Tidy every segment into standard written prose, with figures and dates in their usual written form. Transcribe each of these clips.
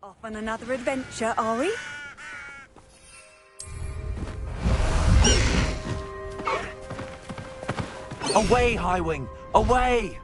Off on another adventure, are we? Away, Highwing! Away!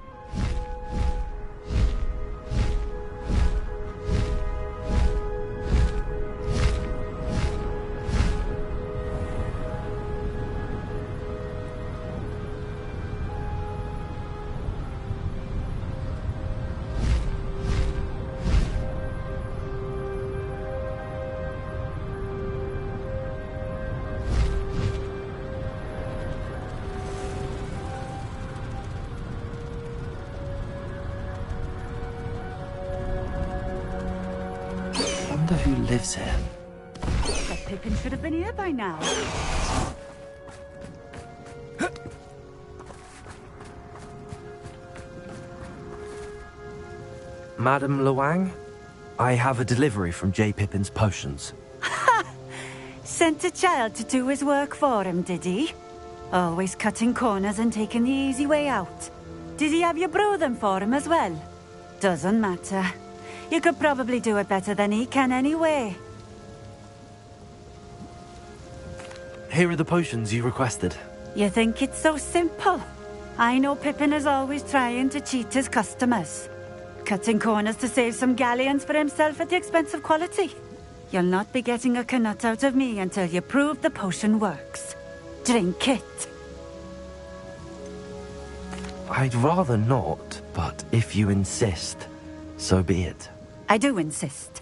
I wonder who lives here. Bet Pippin should have been here by now. Madame Luang? I have a delivery from J. Pippin's potions. Sent a child to do his work for him, did he? Always cutting corners and taking the easy way out. Did he have you brew them for him as well? Doesn't matter. You could probably do it better than he can anyway. Here are the potions you requested. You think it's so simple? I know Pippin is always trying to cheat his customers. Cutting corners to save some galleons for himself at the expense of quality. You'll not be getting a canut out of me until you prove the potion works. Drink it. I'd rather not, but if you insist, so be it. I do insist.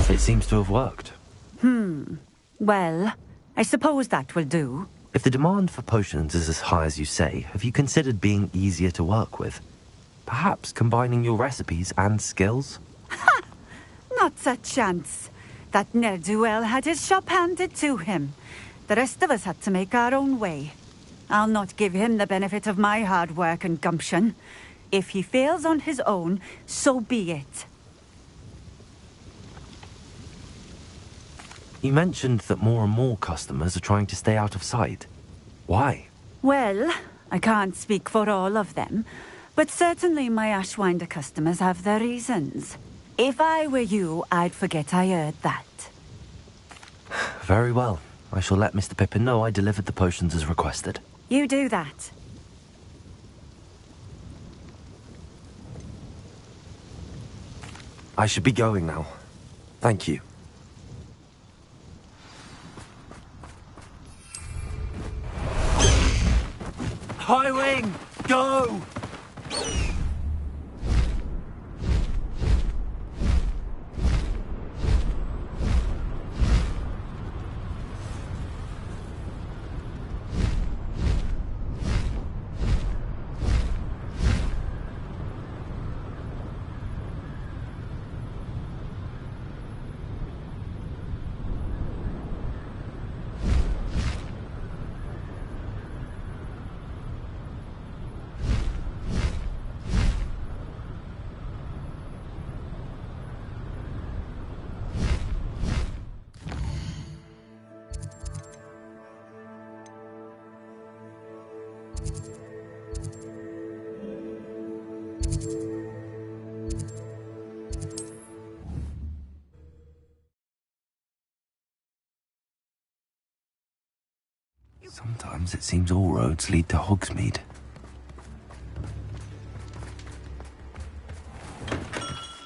It seems to have worked. Well, I suppose that will do. If the demand for potions is as high as you say, have you considered being easier to work with? Perhaps combining your recipes and skills? Not a chance. That ne'er-do-well had his shop handed to him. The rest of us had to make our own way. I'll not give him the benefit of my hard work and gumption. If he fails on his own, so be it. You mentioned that more and more customers are trying to stay out of sight. Why? Well, I can't speak for all of them, but certainly my Ashwinder customers have their reasons. If I were you, I'd forget I heard that. Very well. I shall let Mr. Pippin know I delivered the potions as requested. You do that. I should be going now. Thank you. Highwing! Go! Sometimes it seems all roads lead to Hogsmeade.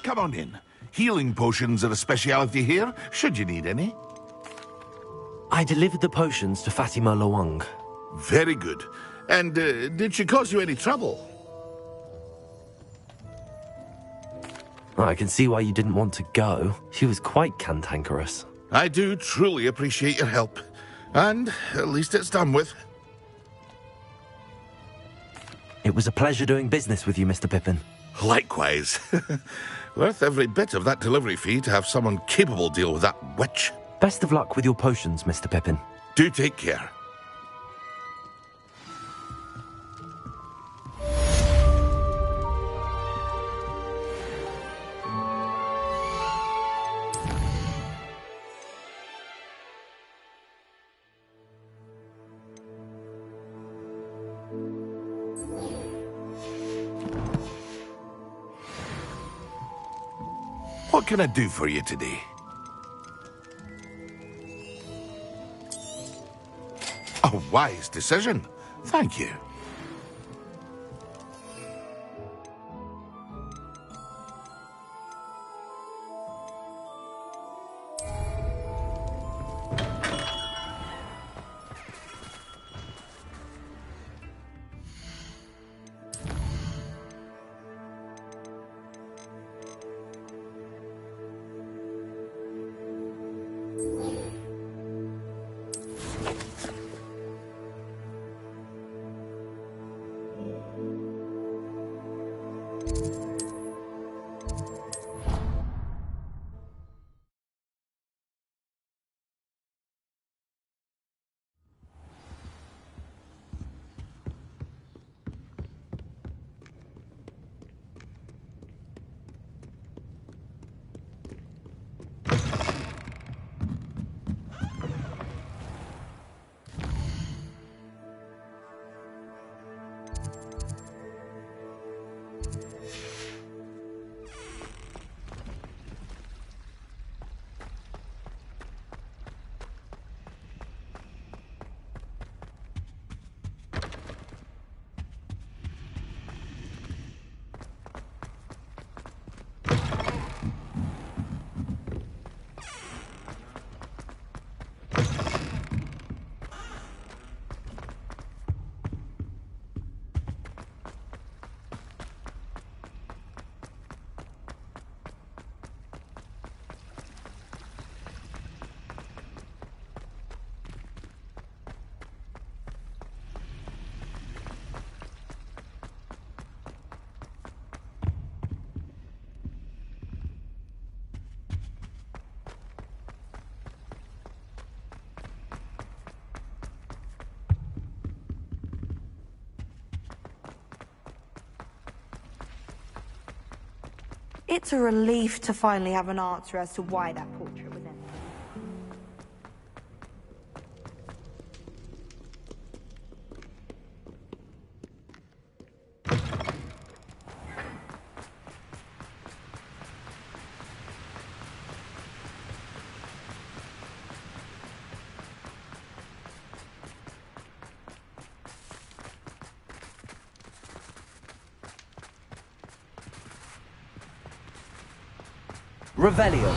Come on in. Healing potions are a speciality here, should you need any. I delivered the potions to Fatima Luang. Very good. And did she cause you any trouble? I can see why you didn't want to go. She was quite cantankerous. I do truly appreciate your help. And at least it's done with. It was a pleasure doing business with you, Mr. Pippin. Likewise. Worth every bit of that delivery fee to have someone capable deal with that witch. Best of luck with your potions, Mr. Pippin. Do take care. What can I do for you today? A wise decision. Thank you. It's a relief to finally have an answer as to why that portrait was empty. Revelio.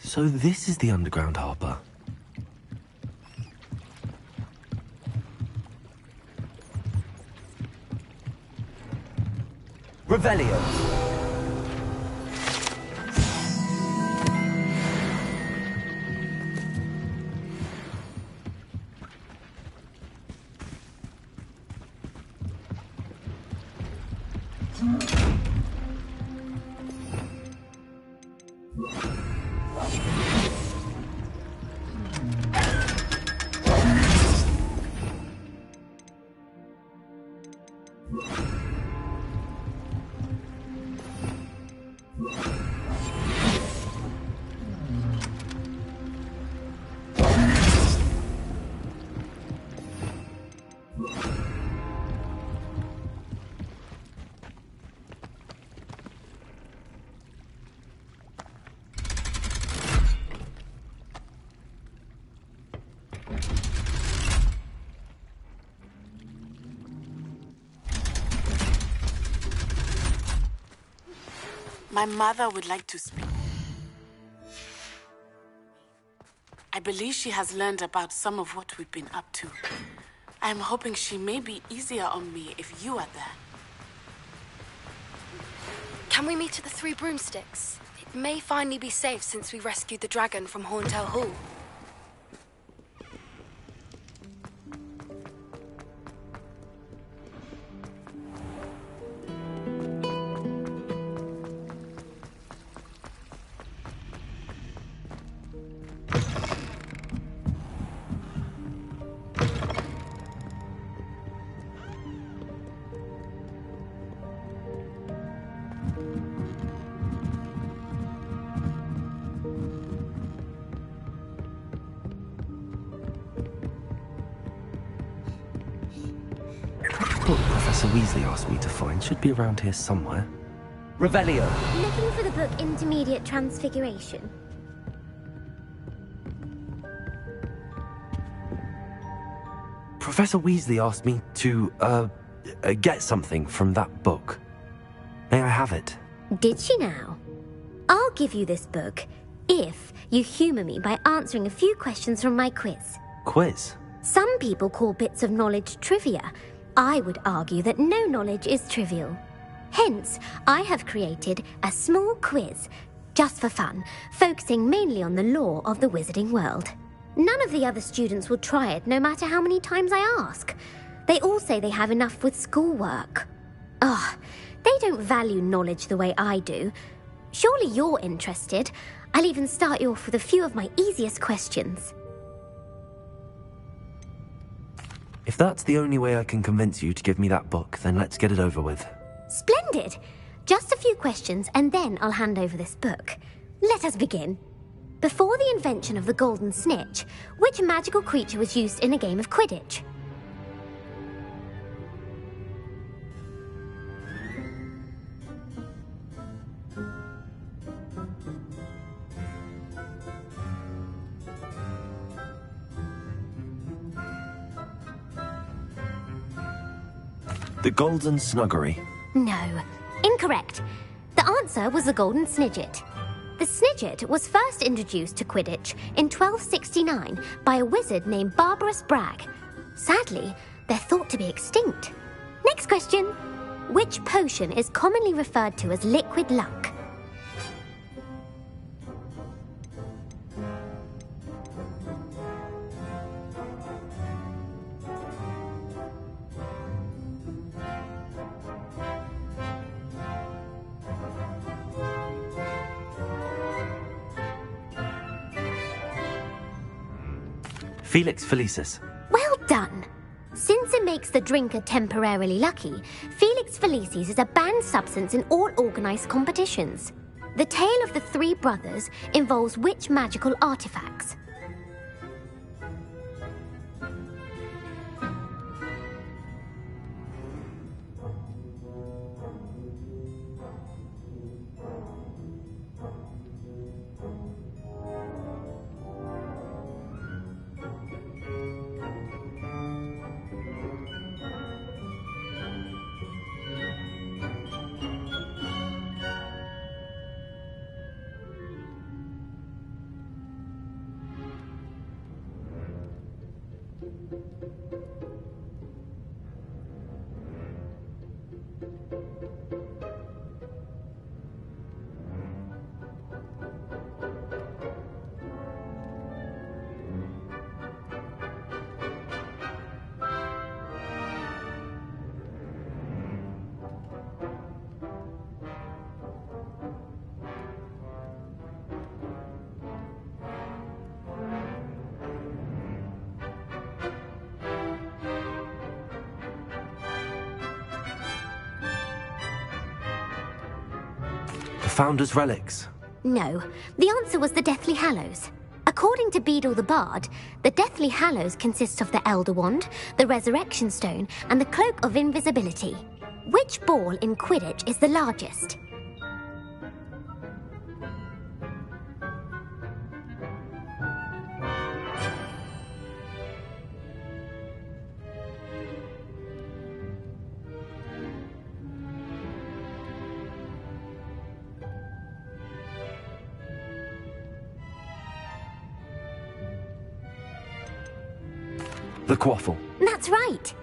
So this is the underground harbor. Revelio. My mother would like to speak. I believe she has learned about some of what we've been up to. I'm hoping she may be easier on me if you are there. Can we meet at the Three Broomsticks? It may finally be safe since we rescued the dragon from Horntail Hall. What Professor Weasley asked me to find should be around here somewhere. Revelio! Looking for the book Intermediate Transfiguration. Professor Weasley asked me to, get something from that book. May I have it? Did she now? I'll give you this book if you humour me by answering a few questions from my quiz. Quiz? Some people call bits of knowledge trivia. I would argue that no knowledge is trivial. Hence, I have created a small quiz, just for fun, focusing mainly on the lore of the wizarding world. None of the other students will try it, no matter how many times I ask. They all say they have enough with schoolwork. Ugh, they don't value knowledge the way I do. Surely you're interested. I'll even start you off with a few of my easiest questions. If that's the only way I can convince you to give me that book, then let's get it over with. Splendid! Just a few questions and then I'll hand over this book. Let us begin. Before the invention of the golden snitch, which magical creature was used in a game of Quidditch? The Golden Snuggery. No, incorrect. The answer was the golden snidget. The snidget was first introduced to Quidditch in 1269 by a wizard named Barbarous Bragg. Sadly, they're thought to be extinct. Next question. Which potion is commonly referred to as liquid luck? Felix Felicis. Well done. Since it makes the drinker temporarily lucky, Felix Felicis is a banned substance in all organised competitions. The tale of the three brothers involves which magical artifacts? Founder's Relics. No, the answer was the Deathly Hallows. According to Beedle the Bard, the Deathly Hallows consists of the Elder Wand, the Resurrection Stone, and the Cloak of Invisibility. Which ball in Quidditch is the largest? The quaffle. That's right.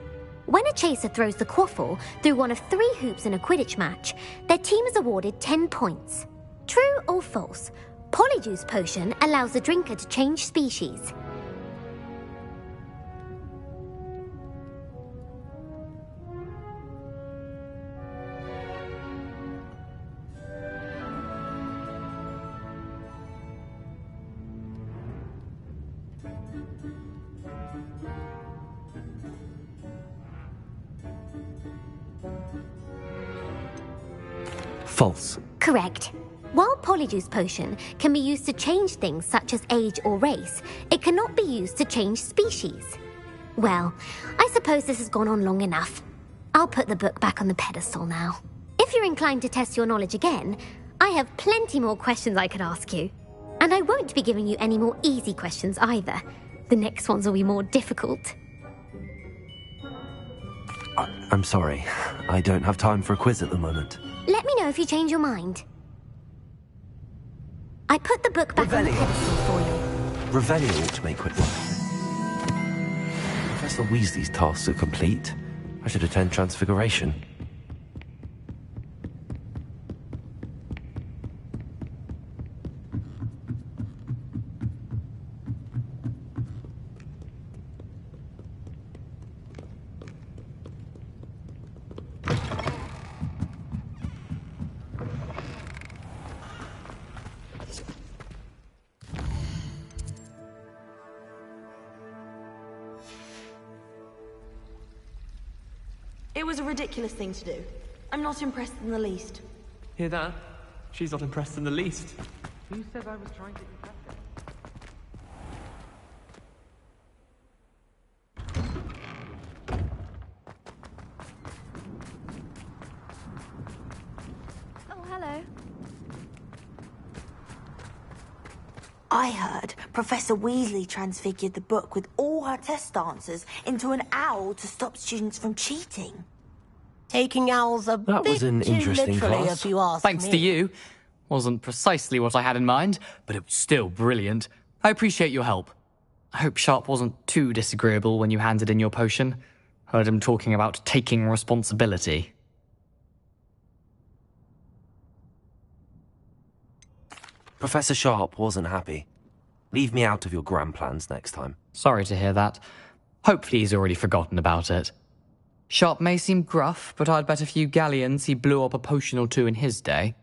When a chaser throws the quaffle through one of 3 hoops in a Quidditch match, their team is awarded 10 points. True or false? Polyjuice Potion allows the drinker to change species. False. Correct. While Polyjuice Potion can be used to change things such as age or race, it cannot be used to change species. Well, I suppose this has gone on long enough. I'll put the book back on the pedestal now. If you're inclined to test your knowledge again, I have plenty more questions I could ask you. And I won't be giving you any more easy questions either. The next ones will be more difficult. I'm sorry. I don't have time for a quiz at the moment. Let me know if you change your mind. I put the book back on the pedestal for you. Revelio ought to make quick work. Professor Weasley's tasks are complete. I should attend Transfiguration. It was a ridiculous thing to do. I'm not impressed in the least. Hear that? She's not impressed in the least. Who said I was trying to impress her? Oh, hello. I heard Professor Weasley transfigured the book with all her test answers into an owl to stop students from cheating. Taking owls a That bit was an too interesting literally, class. if you ask Thanks me. to you. Wasn't precisely what I had in mind, but it was still brilliant. I appreciate your help. I hope Sharp wasn't too disagreeable when you handed in your potion. Heard him talking about taking responsibility. Professor Sharp wasn't happy. Leave me out of your grand plans next time. Sorry to hear that. Hopefully he's already forgotten about it. Sharp may seem gruff, but I'd bet a few galleons he blew up a potion or 2 in his day.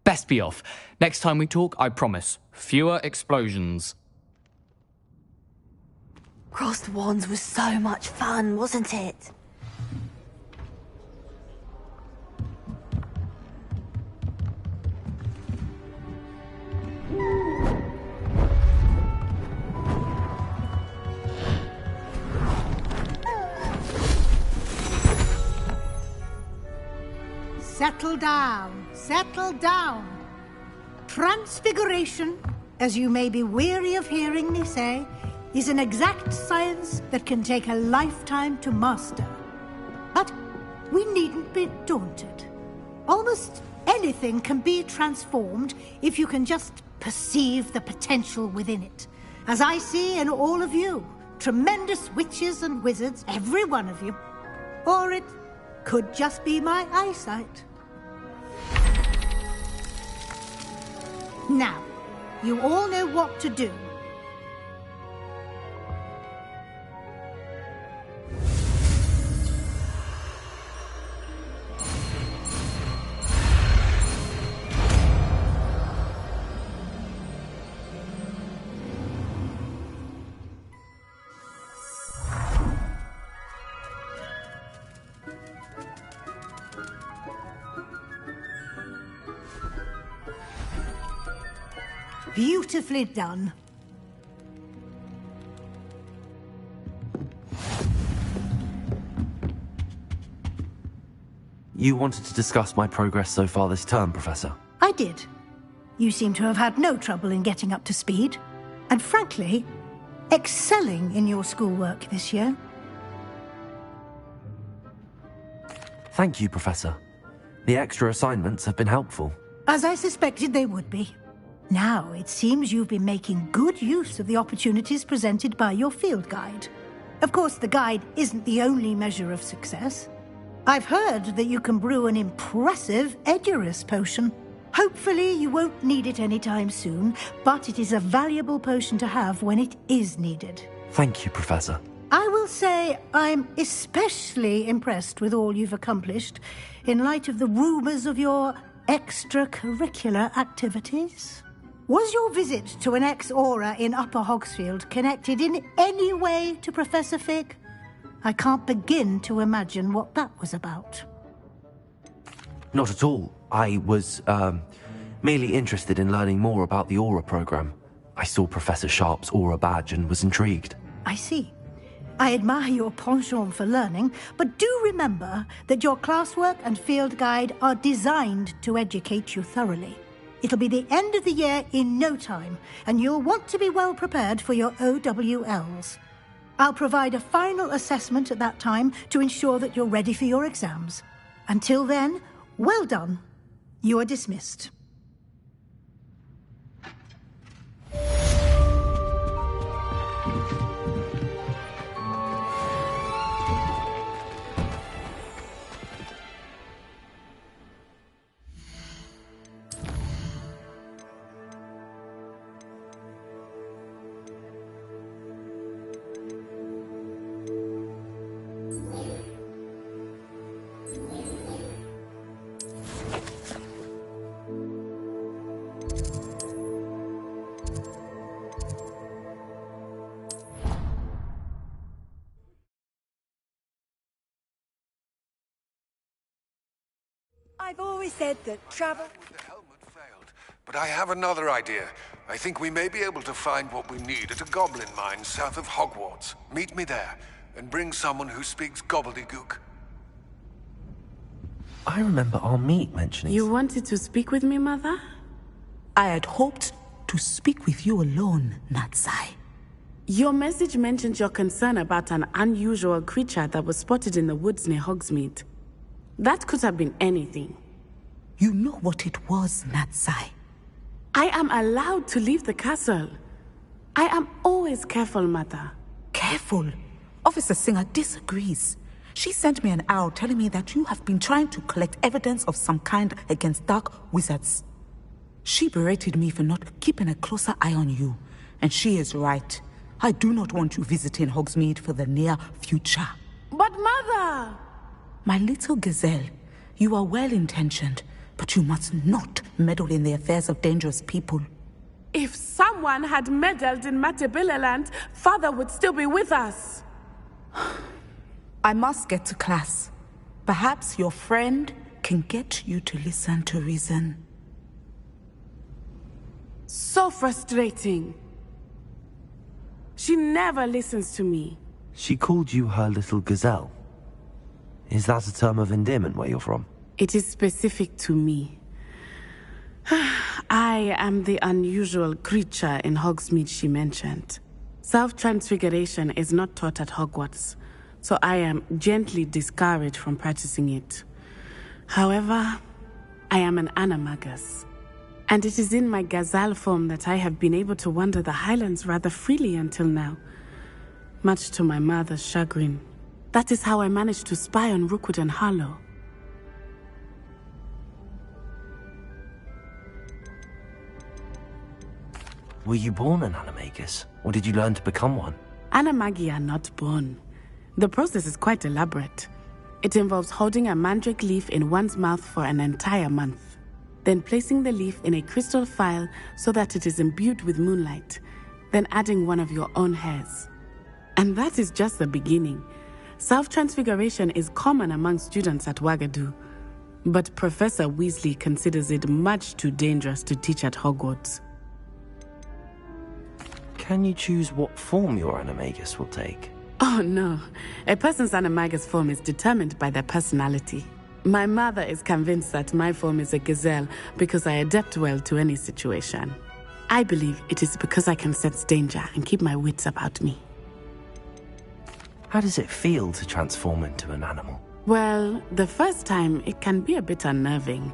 Best be off. Next time we talk, I promise, fewer explosions. Crossed Wands was so much fun, wasn't it? Settle down, settle down. Transfiguration, as you may be weary of hearing me say, is an exact science that can take a lifetime to master. But we needn't be daunted. Almost anything can be transformed if you can just perceive the potential within it. As I see in all of you, tremendous witches and wizards, every one of you. Or it could just be my eyesight. Now, you all know what to do. Beautifully done. You wanted to discuss my progress so far this term, Professor. I did. You seem to have had no trouble in getting up to speed. And frankly, excelling in your schoolwork this year. Thank you, Professor. The extra assignments have been helpful. As I suspected they would be. Now, it seems you've been making good use of the opportunities presented by your field guide. Of course, the guide isn't the only measure of success. I've heard that you can brew an impressive Edurus potion. Hopefully you won't need it anytime soon, but it is a valuable potion to have when it is needed. Thank you, Professor. I will say I'm especially impressed with all you've accomplished in light of the rumours of your extracurricular activities. Was your visit to an ex-aura in Upper Hogsfield connected in any way to Professor Fig? I can't begin to imagine what that was about. Not at all. I was, merely interested in learning more about the Aura program. I saw Professor Sharp's Aura badge and was intrigued. I see. I admire your penchant for learning, but do remember that your classwork and field guide are designed to educate you thoroughly. It'll be the end of the year in no time, and you'll want to be well prepared for your OWLs. I'll provide a final assessment at that time to ensure that you're ready for your exams. Until then, well done. You are dismissed. I've always said that travel... The helmet failed, but I have another idea. I think we may be able to find what we need at a goblin mine south of Hogwarts. Meet me there, and bring someone who speaks gobbledygook. I remember our meet mentioning... You wanted to speak with me, Mother? I had hoped to speak with you alone, Natsai. Your message mentioned your concern about an unusual creature that was spotted in the woods near Hogsmeade. That could have been anything. You know what it was, Natsai. I am allowed to leave the castle. I am always careful, Mother. Careful? Officer Singer disagrees. She sent me an owl telling me that you have been trying to collect evidence of some kind against dark wizards. She berated me for not keeping a closer eye on you, and she is right. I do not want you visiting Hogsmeade for the near future. But Mother! My little gazelle, you are well-intentioned, but you must not meddle in the affairs of dangerous people. If someone had meddled in Matabeleland, Father would still be with us. I must get to class. Perhaps your friend can get you to listen to reason. So frustrating. She never listens to me. She called you her little gazelle. Is that a term of endearment where you're from? It is specific to me. I am the unusual creature in Hogsmeade she mentioned. Self-transfiguration is not taught at Hogwarts, so I am gently discouraged from practicing it. However, I am an animagus, and it is in my gazelle form that I have been able to wander the Highlands rather freely until now, much to my mother's chagrin. That is how I managed to spy on Rookwood and Harlow. Were you born an animagus, or did you learn to become one? Animagi are not born. The process is quite elaborate. It involves holding a mandrake leaf in one's mouth for an entire month, then placing the leaf in a crystal phial so that it is imbued with moonlight, then adding one of your own hairs. And that is just the beginning. Self-transfiguration is common among students at Wagadu, but Professor Weasley considers it much too dangerous to teach at Hogwarts. Can you choose what form your animagus will take? Oh no, a person's animagus form is determined by their personality. My mother is convinced that my form is a gazelle because I adapt well to any situation. I believe it is because I can sense danger and keep my wits about me. How does it feel to transform into an animal? Well, the first time it can be a bit unnerving.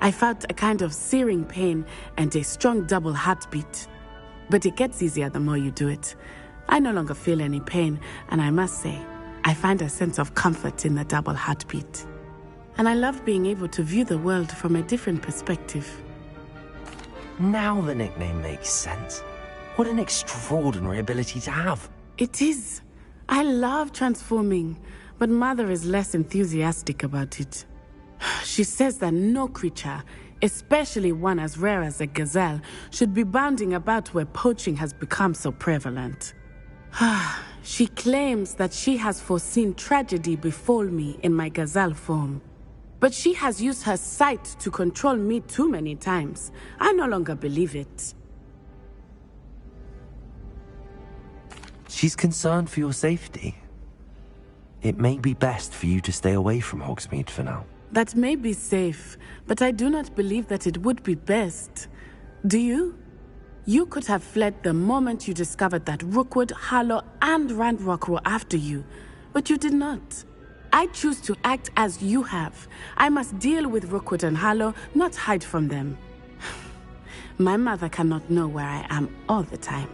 I felt a kind of searing pain and a strong double heartbeat. But it gets easier the more you do it. I no longer feel any pain, and I must say, I find a sense of comfort in the double heartbeat. And I love being able to view the world from a different perspective. Now the nickname makes sense. What an extraordinary ability to have. It is. I love transforming, but Mother is less enthusiastic about it. She says that no creature, especially one as rare as a gazelle, should be bounding about where poaching has become so prevalent. She claims that she has foreseen tragedy befall me in my gazelle form. But she has used her sight to control me too many times. I no longer believe it. She's concerned for your safety. It may be best for you to stay away from Hogsmeade for now. That may be safe, but I do not believe that it would be best. Do you? You could have fled the moment you discovered that Rookwood, Harlow, and Ranrock were after you, but you did not. I choose to act as you have. I must deal with Rookwood and Harlow, not hide from them. My mother cannot know where I am all the time.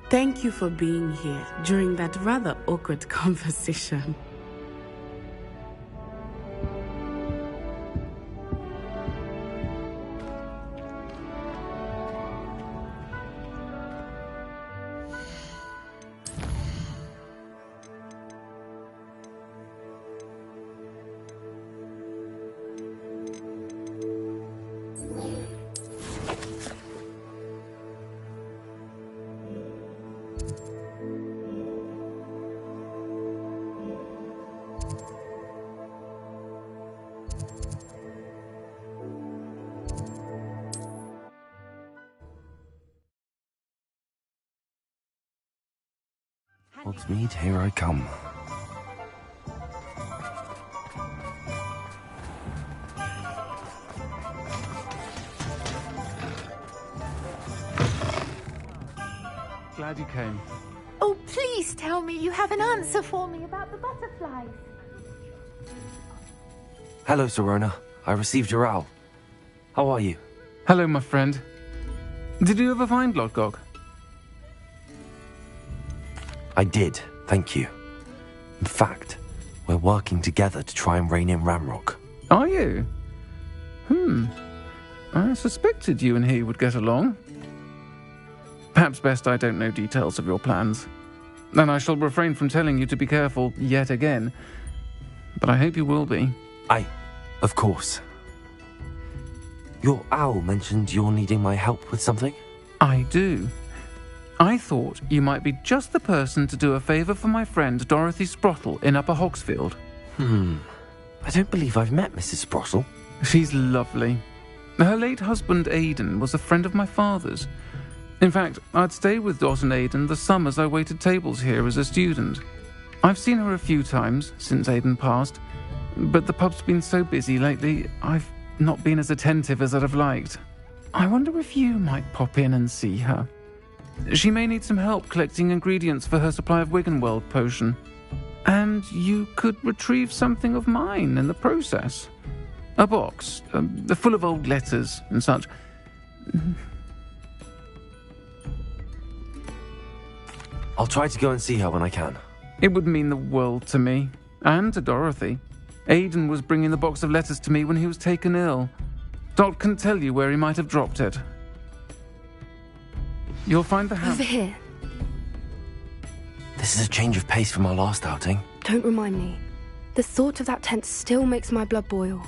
Thank you for being here during that rather awkward conversation. Hogsmeade, here I come. Glad you came. Oh, please tell me you have an answer for me about the butterflies. Hello, Serona. I received your owl. How are you? Hello, my friend. Did you ever find Lodgok? I did, thank you. In fact, we're working together to try and rein in Ranrock. Are you? I suspected you and he would get along. Perhaps best I don't know details of your plans. And I shall refrain from telling you to be careful yet again. But I hope you will be. Of course. Your owl mentioned you're needing my help with something? I do. I thought you might be just the person to do a favour for my friend Dorothy Sprottle in Upper Hogsfield. I don't believe I've met Mrs. Sprottle. She's lovely. Her late husband Aidan was a friend of my father's. In fact, I'd stay with Dot and Aidan the summers I waited tables here as a student. I've seen her a few times since Aidan passed, but the pub's been so busy lately, I've not been as attentive as I'd have liked. I wonder if you might pop in and see her. She may need some help collecting ingredients for her supply of Wiggenweld potion. And you could retrieve something of mine in the process. A box, full of old letters and such. I'll try to go and see her when I can. It would mean the world to me, and to Dorothy. Aidan was bringing the box of letters to me when he was taken ill. Dot can tell you where he might have dropped it. You'll find the house... Over here. This is a change of pace from our last outing. Don't remind me. The thought of that tent still makes my blood boil.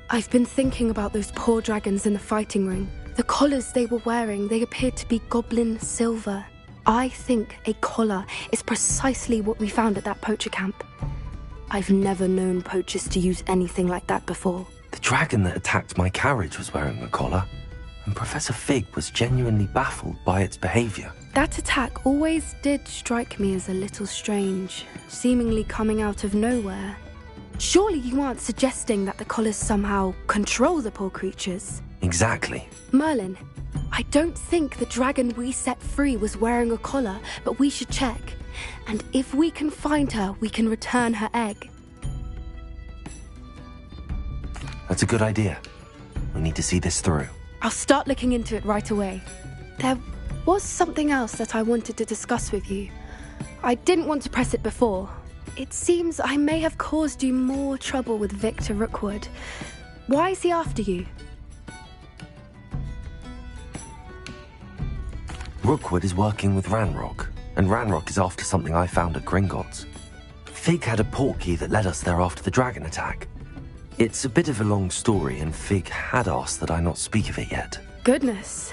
I've been thinking about those poor dragons in the fighting ring. The collars they were wearing, they appeared to be goblin silver. I think a collar is precisely what we found at that poacher camp. I've never known poachers to use anything like that before. The dragon that attacked my carriage was wearing a collar, and Professor Fig was genuinely baffled by its behaviour. That attack always did strike me as a little strange, seemingly coming out of nowhere. Surely you aren't suggesting that the collars somehow control the poor creatures? Exactly. Merlin, I don't think the dragon we set free was wearing a collar, but we should check. And if we can find her, we can return her egg. That's a good idea. We need to see this through. I'll start looking into it right away. There was something else that I wanted to discuss with you. I didn't want to press it before. It seems I may have caused you more trouble with Victor Rookwood. Why is he after you? Rookwood is working with Ranrock, and Ranrock is after something I found at Gringotts. Fig had a portkey that led us there after the dragon attack. It's a bit of a long story, and Fig had asked that I not speak of it yet. Goodness.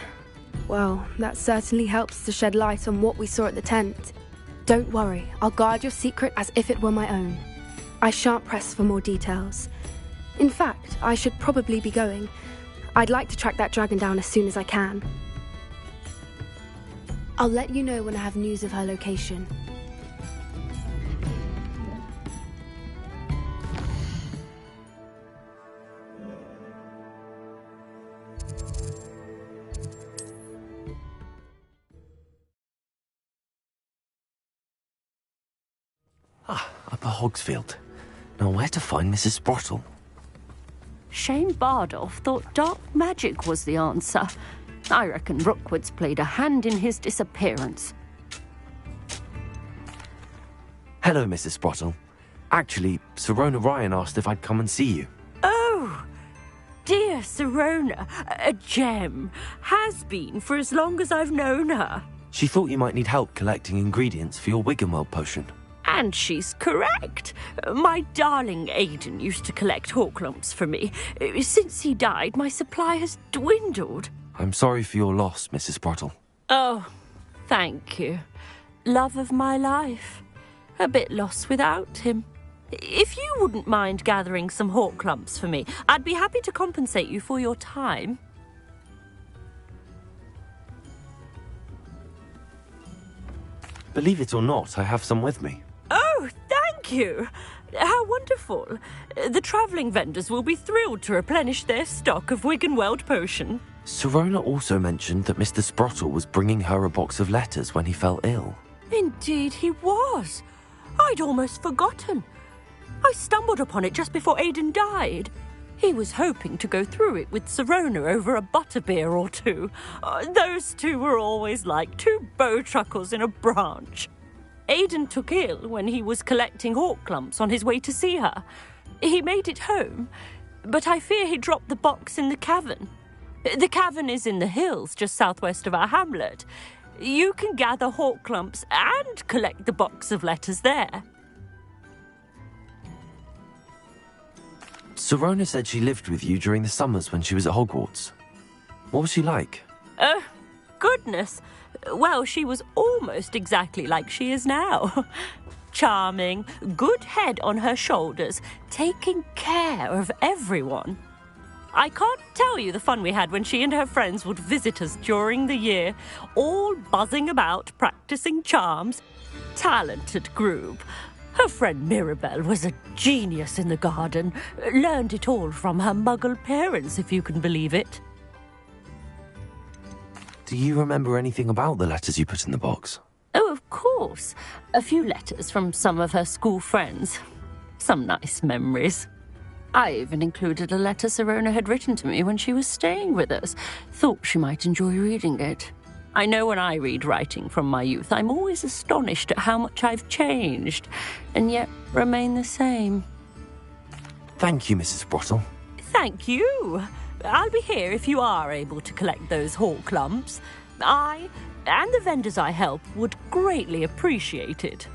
Well, that certainly helps to shed light on what we saw at the tent. Don't worry, I'll guard your secret as if it were my own. I shan't press for more details. In fact, I should probably be going. I'd like to track that dragon down as soon as I can. I'll let you know when I have news of her location. Upper Hogsfield. Now where to find Mrs. Sprottle? Shane Bardolph thought dark magic was the answer. I reckon Rookwood's played a hand in his disappearance. Hello, Mrs. Sprottle. Actually, Sirona Ryan asked if I'd come and see you. Oh, dear Sirona, a gem. Has been for as long as I've known her. She thought you might need help collecting ingredients for your Wiggenweld potion. And she's correct. My darling Aidan used to collect Horklumps for me. Since he died, my supply has dwindled. I'm sorry for your loss, Mrs. Sprottle. Oh, thank you. Love of my life. A bit lost without him. If you wouldn't mind gathering some Horklumps for me, I'd be happy to compensate you for your time. Believe it or not, I have some with me. Oh, thank you. How wonderful. The travelling vendors will be thrilled to replenish their stock of Wiggenweld potion. Sirona also mentioned that Mr. Sprottle was bringing her a box of letters when he fell ill. Indeed he was. I'd almost forgotten. I stumbled upon it just before Aidan died. He was hoping to go through it with Sirona over a butterbeer or two. Those two were always like two bowtruckles in a branch. Aidan took ill when he was collecting Horklumps on his way to see her. He made it home, but I fear he dropped the box in the cavern. The cavern is in the hills just southwest of our hamlet. You can gather Horklumps and collect the box of letters there. Sirona said she lived with you during the summers when she was at Hogwarts. What was she like? Goodness. Well, she was almost exactly like she is now. Charming, good head on her shoulders, taking care of everyone. I can't tell you the fun we had when she and her friends would visit us during the year, all buzzing about, practicing charms. Talented group. Her friend Mirabelle was a genius in the garden. Learned it all from her muggle parents, if you can believe it. Do you remember anything about the letters you put in the box? Oh, of course. A few letters from some of her school friends. Some nice memories. I even included a letter Sirona had written to me when she was staying with us. Thought she might enjoy reading it. I know when I read writing from my youth, I'm always astonished at how much I've changed, and yet remain the same. Thank you, Mrs. Sprottle. Thank you. I'll be here if you are able to collect those Horklumps. I, and the vendors I help, would greatly appreciate it.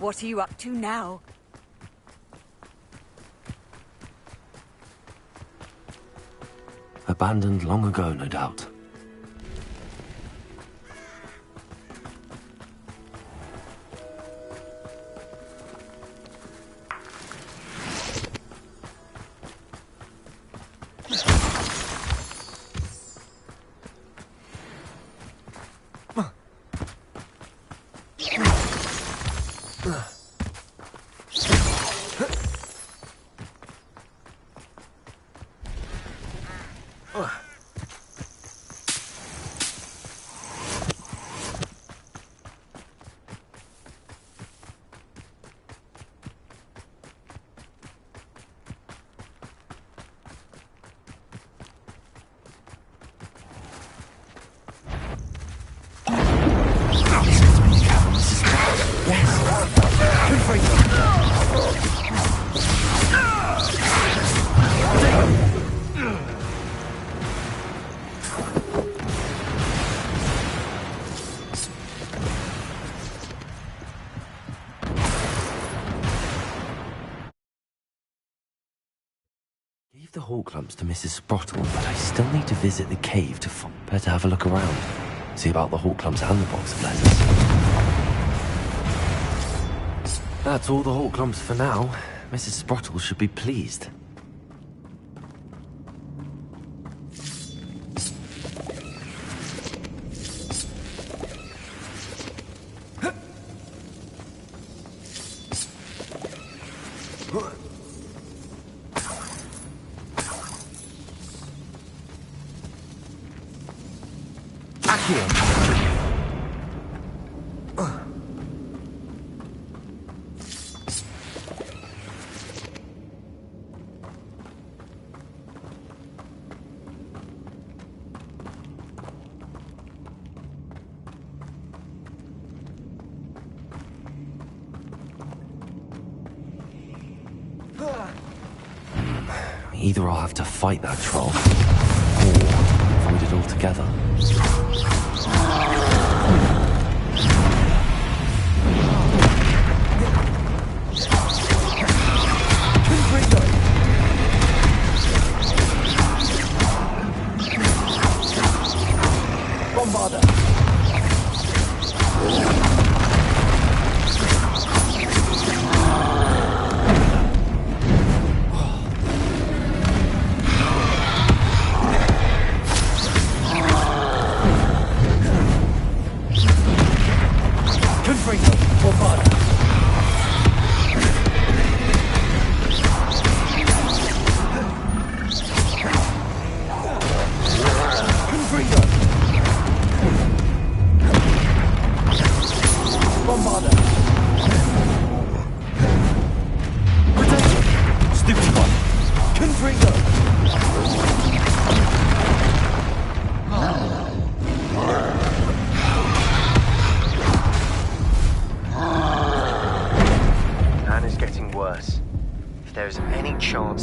What are you up to now? Abandoned long ago, no doubt. Gave the hawk lumps to Mrs. Sprottle, but I still need to visit the cave to better have a look around. See about the hawk lumps and the box of letters. That's all the hawk lumps for now. Mrs. Sprottle should be pleased. Either I'll have to fight that troll, or avoid it altogether.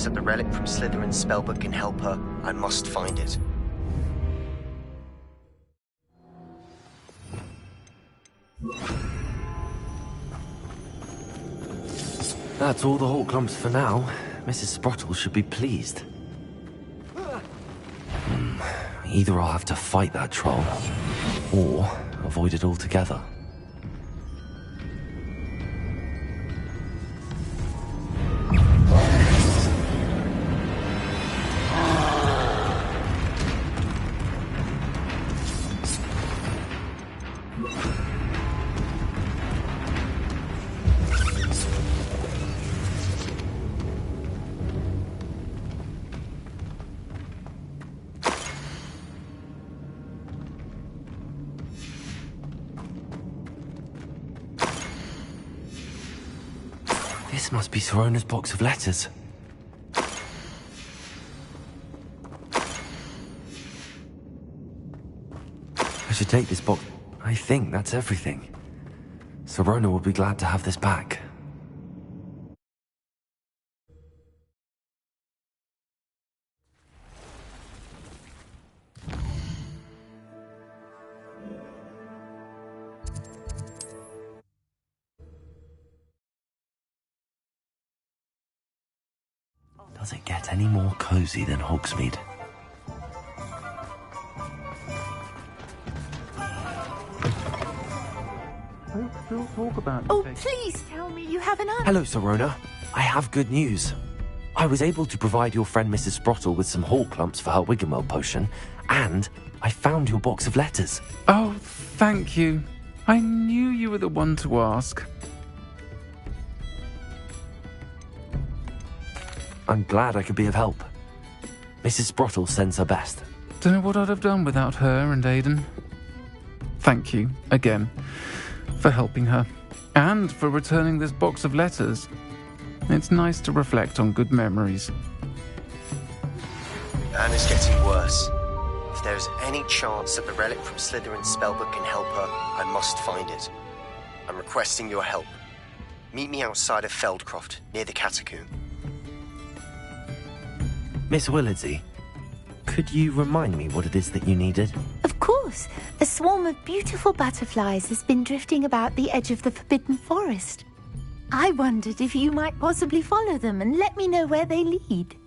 That the relic from Slytherin's spellbook can help her, I must find it. That's all the hawk lumps for now. Mrs. Sprottle should be pleased. Either I'll have to fight that troll, or avoid it altogether. This must be Sorona's box of letters. I should take this box. I think that's everything. Sorona will be glad to have this back. Does it get any more cozy than Hogsmeade? We'll talk about it. Oh, please tell me you have an answer. Hello, Sorona. I have good news. I was able to provide your friend Mrs. Sprottle with some hawk lumps for her Wiggenweld potion, and I found your box of letters. Oh, thank you. I knew you were the one to ask. I'm glad I could be of help. Mrs. Sprottle sends her best. Don't know what I'd have done without her and Aiden. Thank you, again, for helping her, and for returning this box of letters. It's nice to reflect on good memories. Anna's getting worse. If there's any chance that the relic from Slytherin's spellbook can help her, I must find it. I'm requesting your help. Meet me outside of Feldcroft, near the catacomb. Miss Willardsey, could you remind me what it is that you needed? Of course. A swarm of beautiful butterflies has been drifting about the edge of the Forbidden Forest. I wondered if you might possibly follow them and let me know where they lead.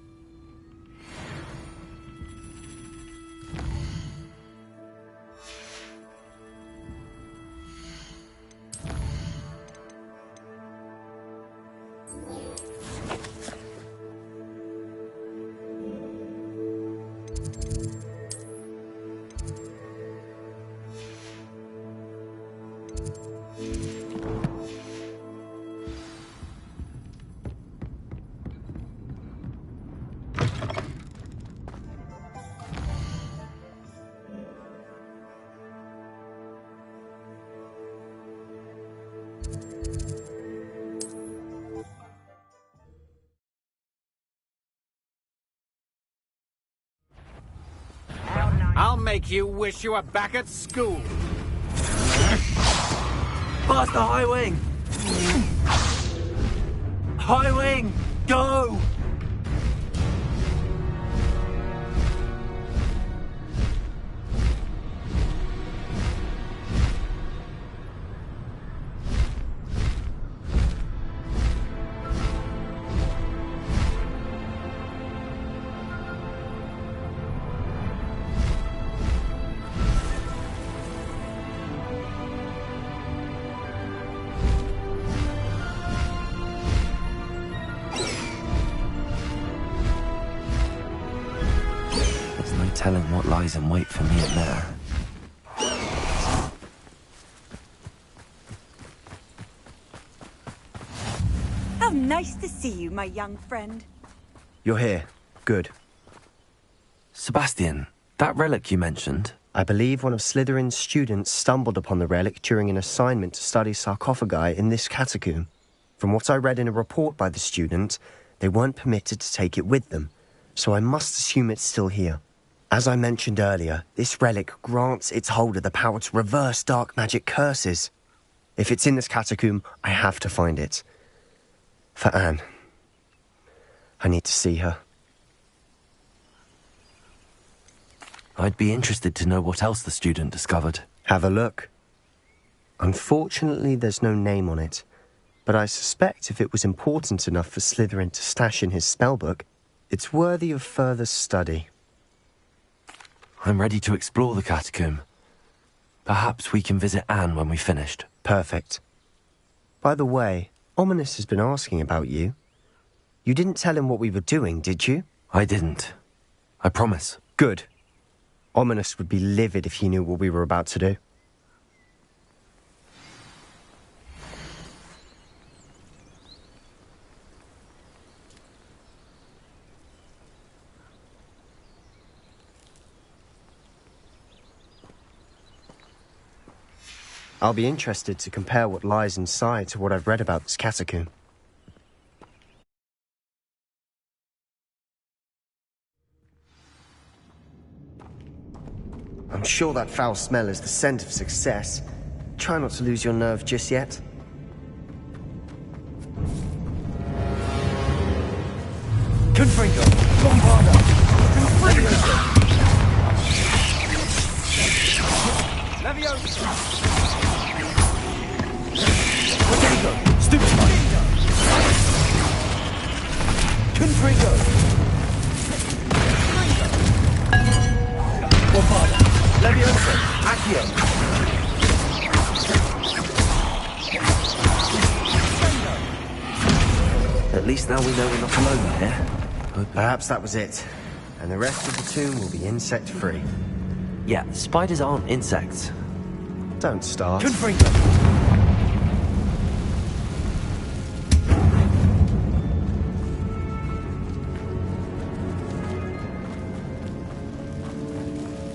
I'll make you wish you were back at school. Past the high wing! High wing, go! Telling what lies in wait for me in there. How nice to see you, my young friend. You're here. Good. Sebastian, that relic you mentioned... I believe one of Slytherin's students stumbled upon the relic during an assignment to study sarcophagi in this catacomb. From what I read in a report by the student, they weren't permitted to take it with them, so I must assume it's still here. As I mentioned earlier, this relic grants its holder the power to reverse dark magic curses. If it's in this catacomb, I have to find it. For Anne. I need to see her. I'd be interested to know what else the student discovered. Have a look. Unfortunately, there's no name on it, but I suspect if it was important enough for Slytherin to stash in his spellbook, it's worthy of further study. I'm ready to explore the catacomb. Perhaps we can visit Anne when we've finished. Perfect. By the way, Ominous has been asking about you. You didn't tell him what we were doing, did you? I didn't. I promise. Good. Ominous would be livid if he knew what we were about to do. I'll be interested to compare what lies inside to what I've read about this catacomb. I'm sure that foul smell is the scent of success. Try not to lose your nerve just yet. Confringo! Bombarda! Confringo! Leviosa! Rodrigo! Stupefy! Confringo! Bombarda! Leviosa! Accio! At least now we know we're not alone here. Perhaps that was it. And the rest of the tomb will be insect-free. Yeah, spiders aren't insects. Don't start. Confringo!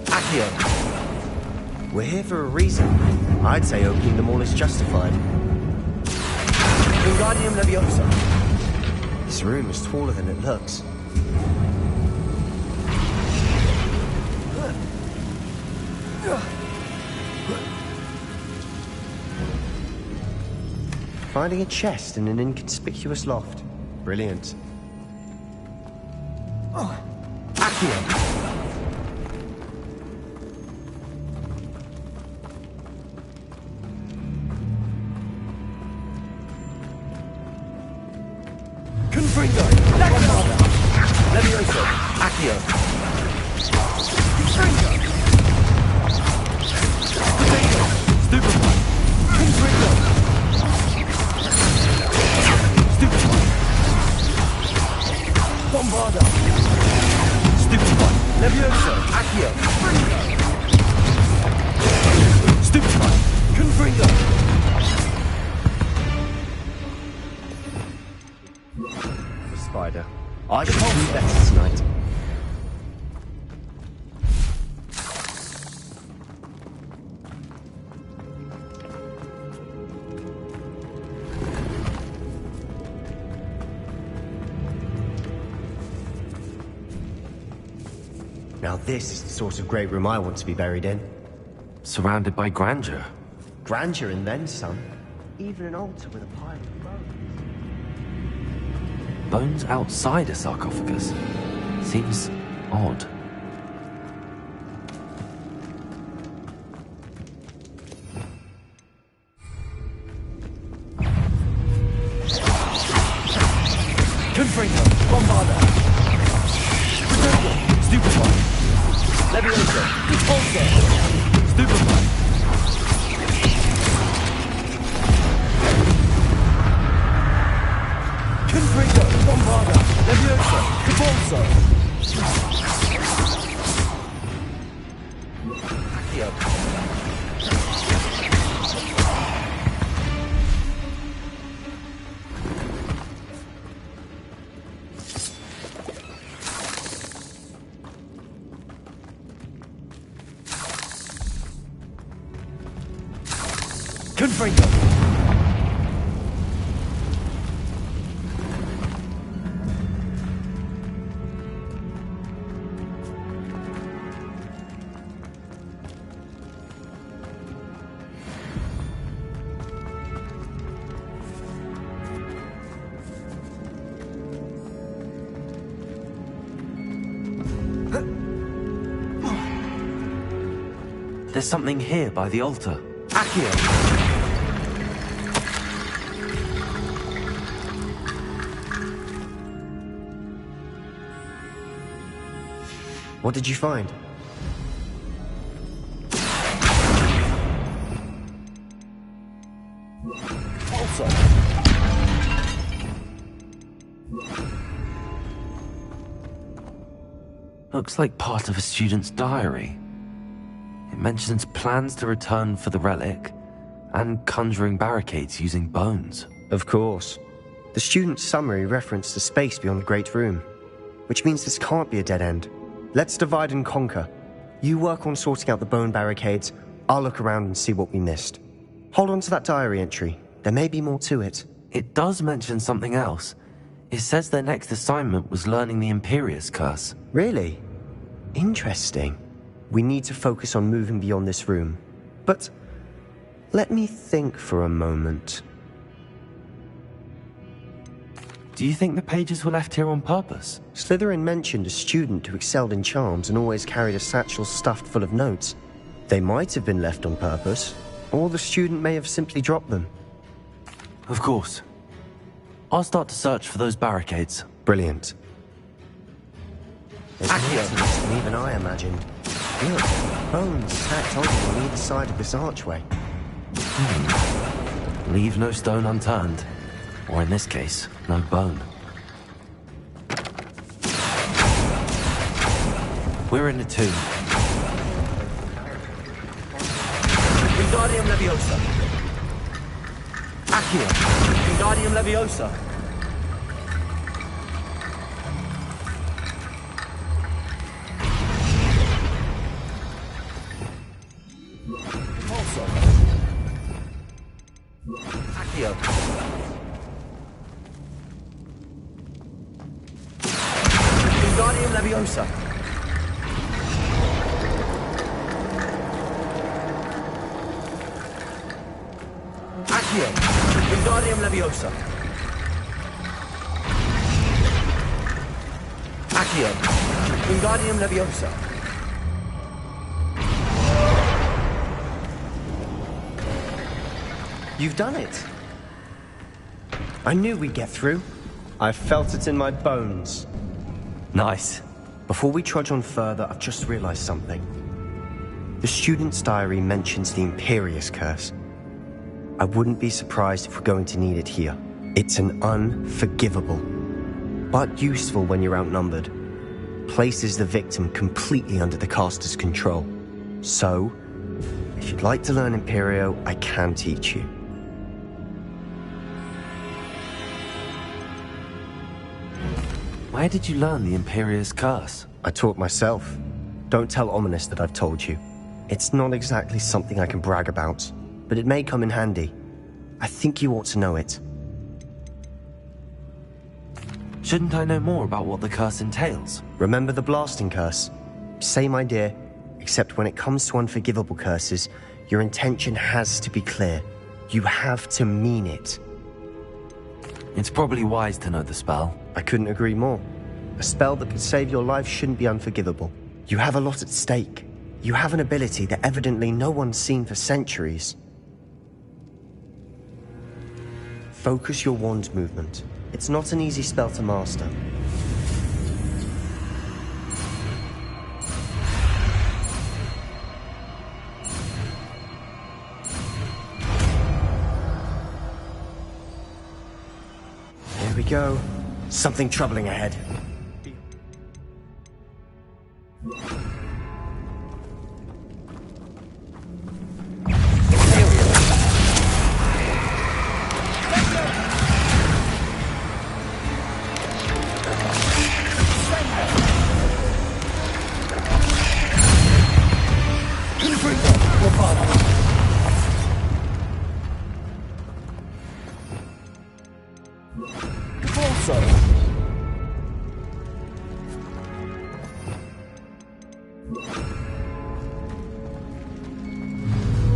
Accio! We're here for a reason. I'd say opening them all is justified. Wingardium Leviosa! This room is taller than it looks. Finding a chest in an inconspicuous loft. Brilliant. Oh, Accio! Confringo! Levioso! Accio! Confringo! Potato! Stupefy! Confringo! Stupefy! Bombarda! Stupefy! Levioso! Accio! Stupefy! Confringo! Spider. I should do better tonight. Now this is the sort of great room I want to be buried in. Surrounded by grandeur. Grandeur and then some. Even an altar with a pile of bones. Bones outside a sarcophagus. Seems odd. Confringo! Bombarda! Potato! Stupefy! Levioso! Repulsor! Stupefy! Confringo! Bombarda! Levioso! Repulsor! Accio! Confringo! There's something here by the altar. Accio! What did you find? Also. Looks like part of a student's diary. It mentions plans to return for the relic and conjuring barricades using bones. Of course. The student's summary referenced a space beyond the Great Room, which means this can't be a dead end. Let's divide and conquer. You work on sorting out the bone barricades, I'll look around and see what we missed. Hold on to that diary entry. There may be more to it. It does mention something else. It says their next assignment was learning the Imperius Curse. Really? Interesting. We need to focus on moving beyond this room. But let me think for a moment. Do you think the pages were left here on purpose? Slytherin mentioned a student who excelled in charms and always carried a satchel stuffed full of notes. They might have been left on purpose, or the student may have simply dropped them. Of course. I'll start to search for those barricades. Brilliant. There's more to this than even I imagined. Look, bones stacked on either side of this archway. Leave no stone unturned. Or in this case, no bone. We're in a tomb. Wingardium Leviosa! Accio! Wingardium Leviosa! Repulsor! Accio! Wingardium Leviosa! Accio! Wingardium Leviosa. Accio. Wingardium Leviosa. You've done it. I knew we'd get through. I felt it in my bones. Nice. Before we trudge on further, I've just realized something. The student's diary mentions the Imperious Curse. I wouldn't be surprised if we're going to need it here. It's an unforgivable, but useful when you're outnumbered. Places the victim completely under the caster's control. So, if you'd like to learn Imperio, I can teach you. Where did you learn the Imperious Curse? I taught myself. Don't tell Ominous that I've told you. It's not exactly something I can brag about, but it may come in handy. I think you ought to know it. Shouldn't I know more about what the curse entails? Remember the blasting curse? Same idea, except when it comes to unforgivable curses, your intention has to be clear. You have to mean it. It's probably wise to know the spell. I couldn't agree more. A spell that could save your life shouldn't be unforgivable. You have a lot at stake. You have an ability that evidently no one's seen for centuries. Focus your wand movement. It's not an easy spell to master. Here we go. Something troubling ahead.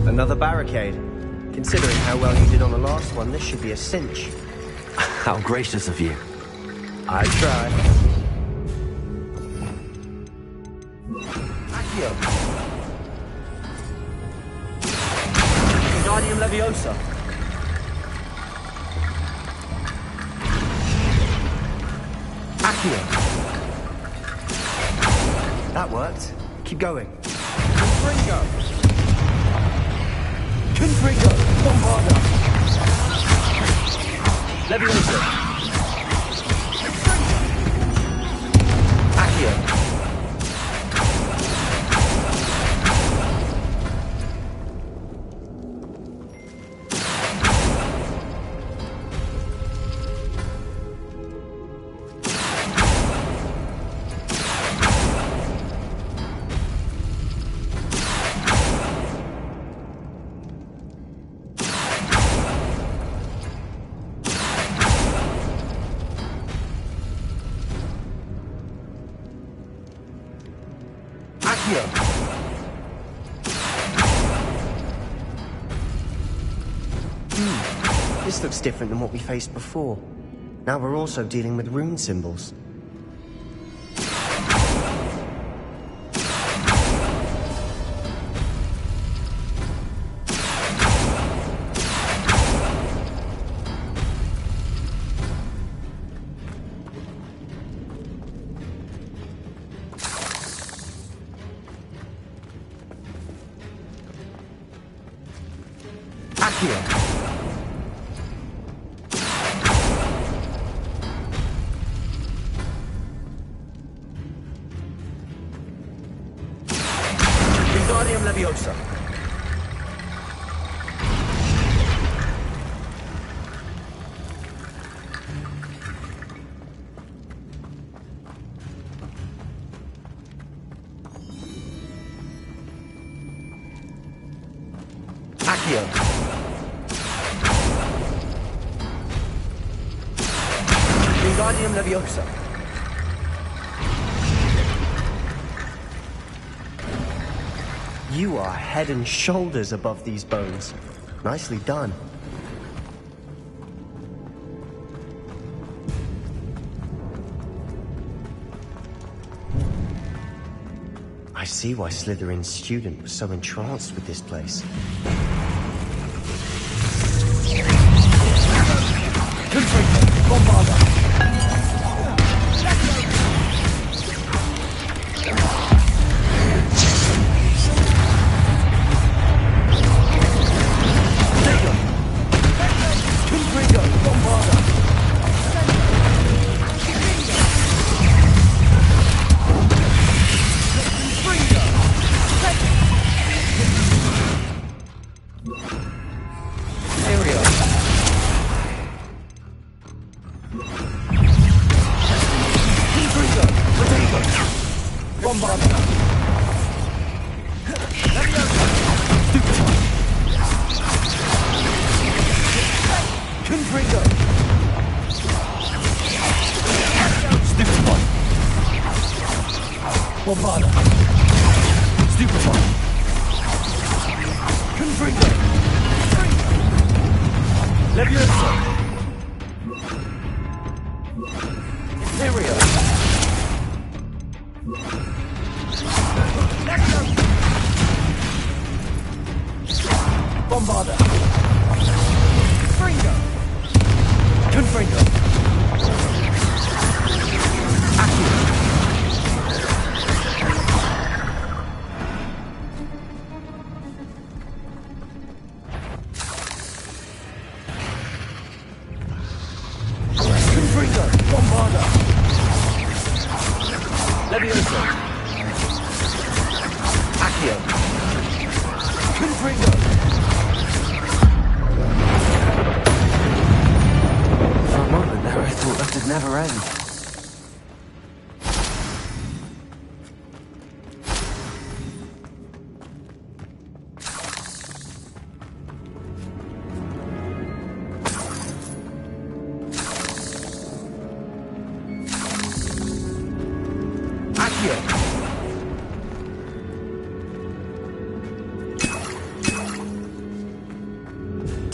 Another barricade. Considering how well you did on the last one, this should be a cinch. How gracious of you. I tried. Accio. Wingardium Leviosa. Accio. That worked. Keep going. Confringo. Confringo. Bombarda. Leviosa. Accio. This looks different than what we faced before. Now we're also dealing with rune symbols. Wingardium Leviosa. Accio. Wingardium Leviosa. You are head and shoulders above these bones. Nicely done. I see why Slytherin's student was so entranced with this place.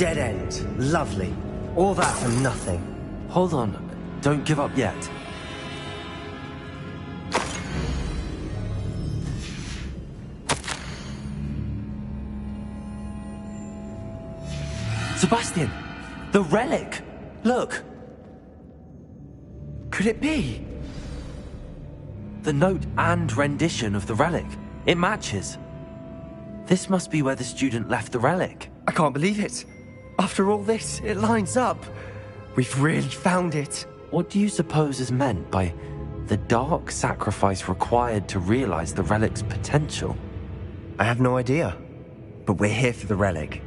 Dead end. Lovely. All that for nothing. Hold on. Don't give up yet. Sebastian! The relic! Look! Could it be? The note and rendition of the relic. It matches. This must be where the student left the relic. I can't believe it. After all this, it lines up. We've really found it. What do you suppose is meant by the dark sacrifice required to realize the relic's potential? I have no idea. But we're here for the relic.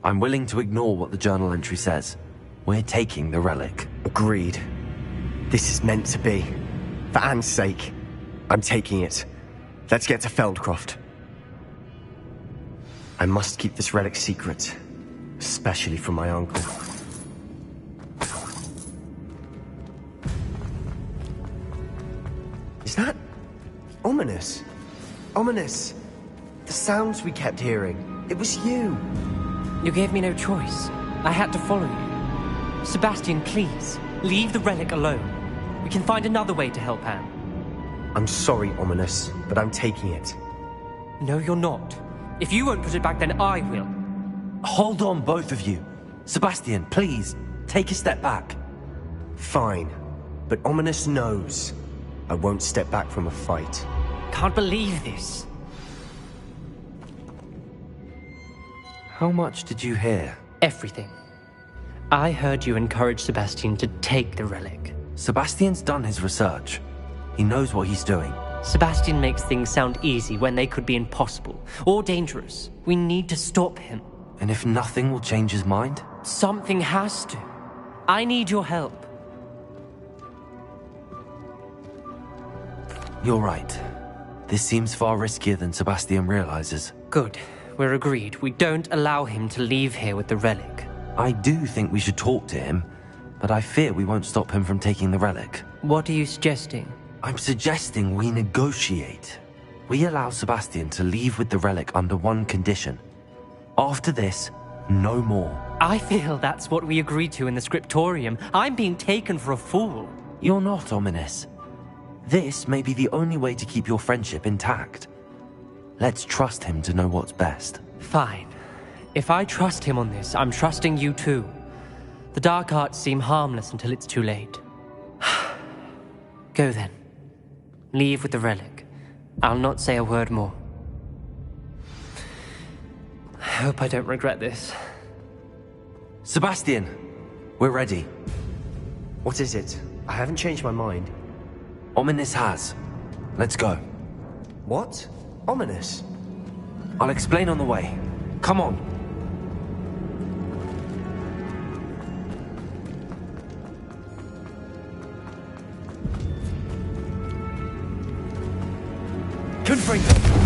I'm willing to ignore what the journal entry says. We're taking the relic. Agreed. This is meant to be. For Anne's sake, I'm taking it. Let's get to Feldcroft. I must keep this relic secret, especially from my uncle. Is that ominous? Ominous. The sounds we kept hearing. It was you. You gave me no choice. I had to follow you. Sebastian, please, leave the relic alone. We can find another way to help Anne. I'm sorry, Ominous, but I'm taking it. No, you're not. If you won't put it back, then I will. Hold on, both of you. Sebastian, please, take a step back. Fine, but Ominous knows I won't step back from a fight. Can't believe this. How much did you hear? Everything. I heard you encourage Sebastian to take the relic. Sebastian's done his research. He knows what he's doing. Sebastian makes things sound easy when they could be impossible or dangerous. We need to stop him. And if nothing will change his mind? Something has to. I need your help. You're right. This seems far riskier than Sebastian realizes. Good. We're agreed. We don't allow him to leave here with the relic. I do think we should talk to him, but I fear we won't stop him from taking the relic. What are you suggesting? I'm suggesting we negotiate. We allow Sebastian to leave with the relic under one condition. After this, no more. I feel that's what we agreed to in the scriptorium. I'm being taken for a fool. You're not, Ominous. This may be the only way to keep your friendship intact. Let's trust him to know what's best. Fine. If I trust him on this, I'm trusting you too. The dark arts seem harmless until it's too late. Go then. Leave with the relic. I'll not say a word more. I hope I don't regret this. Sebastian, we're ready. What is it? I haven't changed my mind. Ominous has. Let's go. What? Ominous? I'll explain on the way. Come on. Confringo!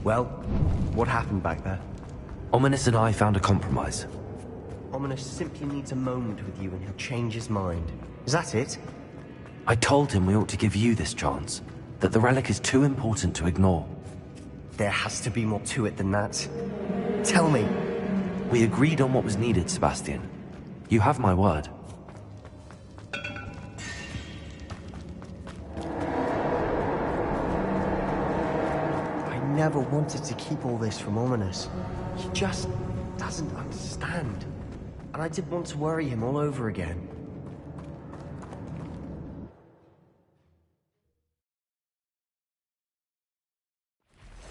Well, what happened back there? Ominous and I found a compromise. Ominous simply needs a moment with you and he'll change his mind. Is that it? I told him we ought to give you this chance, that the relic is too important to ignore. There has to be more to it than that. Tell me. We agreed on what was needed, Sebastian. You have my word. I never wanted to keep all this from Ominous. He just doesn't understand. And I didn't want to worry him all over again.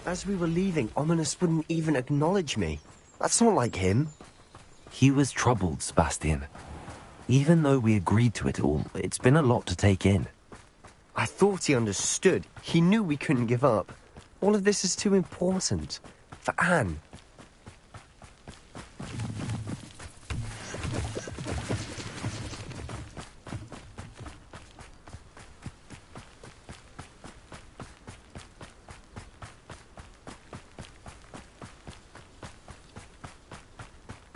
As we were leaving, Ominous wouldn't even acknowledge me. That's not like him. He was troubled, Sebastian. Even though we agreed to it all, it's been a lot to take in. I thought he understood. He knew we couldn't give up. All of this is too important. For Anne.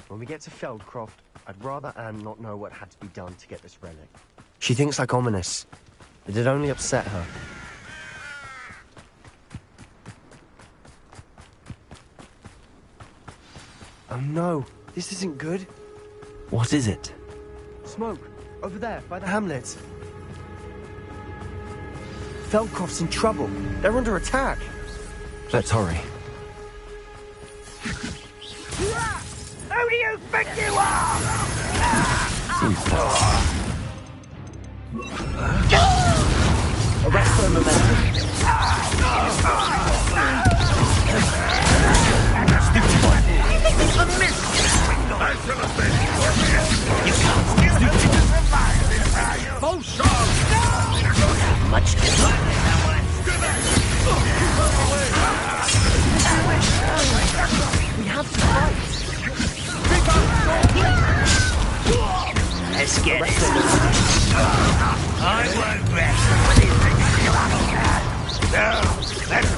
When we get to Feldcroft, I'd rather Anne not know what had to be done to get this relic. She thinks like Ominous. It'd only upset her. Oh no, this isn't good. What is it? Smoke, over there, by the hamlet. Feldcroft's in trouble. They're under attack. Let's hurry. Who do you think you are? Arrest her momentum. You think this will miss? You can't survive. Full shot. Much too We have to fight. Let's get it. I won't rest. Now, let's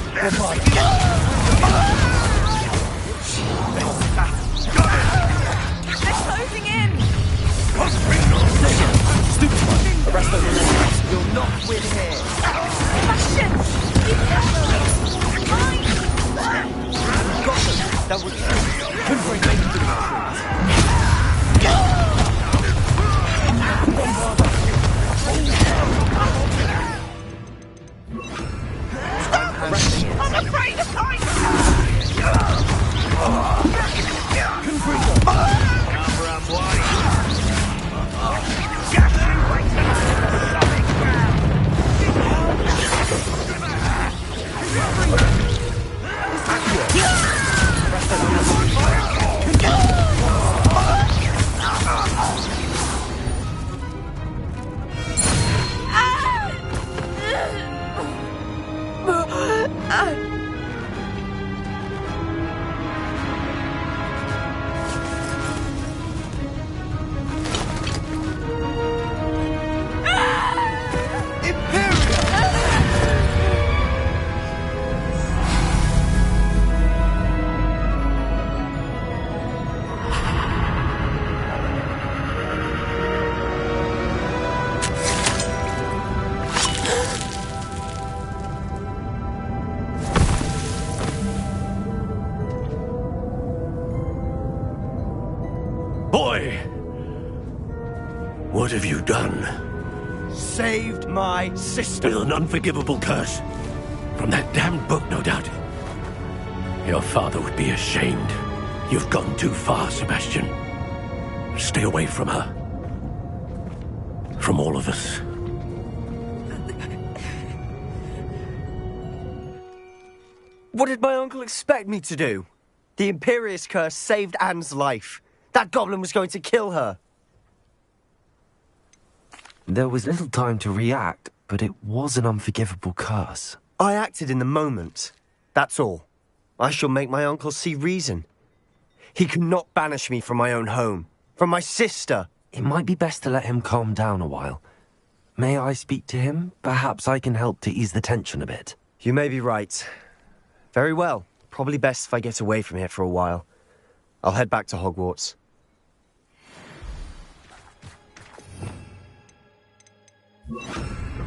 They're closing in! Arrest them. You'll not win here. Sebastian! You got them! Mine! Got them. That was... Couldn't bring Maiden to the I'm afraid of heights! Number up wide. Gathering weight to the solid ground. Boy! What have you done? Saved my sister. With an unforgivable curse. From that damned book, no doubt. Your father would be ashamed. You've gone too far, Sebastian. Stay away from her. From all of us. What did my uncle expect me to do? The Imperious curse saved Anne's life. That goblin was going to kill her. There was little time to react, but it was an unforgivable curse. I acted in the moment. That's all. I shall make my uncle see reason. He cannot banish me from my own home. From my sister. It might be best to let him calm down a while. May I speak to him? Perhaps I can help to ease the tension a bit. You may be right. Very well. Probably best if I get away from here for a while. I'll head back to Hogwarts.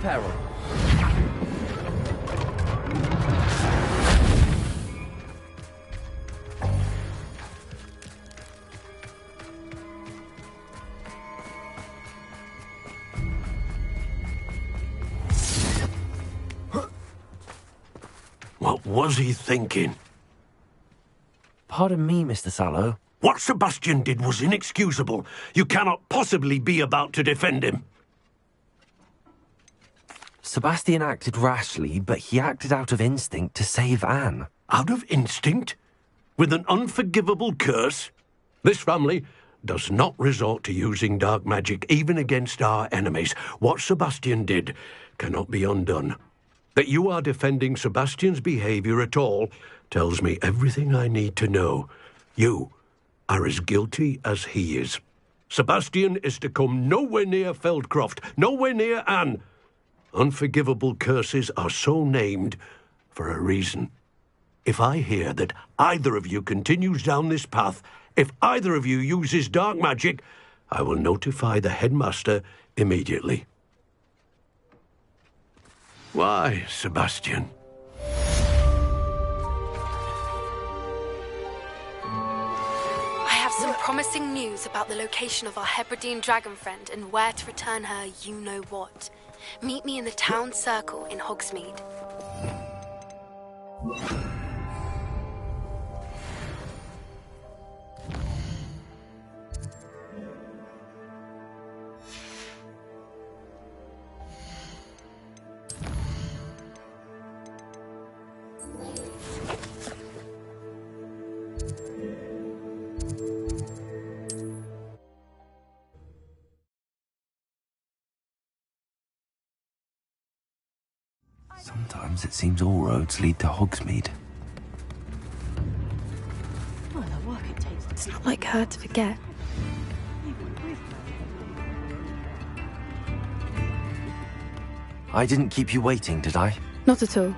Peril. What was he thinking? Pardon me, Mr. Sallow. What Sebastian did was inexcusable. You cannot possibly be about to defend him. Sebastian acted rashly, but he acted out of instinct to save Anne. Out of instinct? With an unforgivable curse? This family does not resort to using dark magic even against our enemies. What Sebastian did cannot be undone. That you are defending Sebastian's behavior at all tells me everything I need to know. You are as guilty as he is. Sebastian is to come nowhere near Feldcroft, nowhere near Anne. Unforgivable curses are so named for a reason. If I hear that either of you continues down this path, if either of you uses dark magic, I will notify the headmaster immediately. Why, Sebastian? I have some promising news about the location of our Hebridean dragon friend and where to return her you-know-what. Meet me in the town circle in Hogsmeade. Sometimes it seems all roads lead to Hogsmeade. It's not like her to forget. I didn't keep you waiting, did I? Not at all.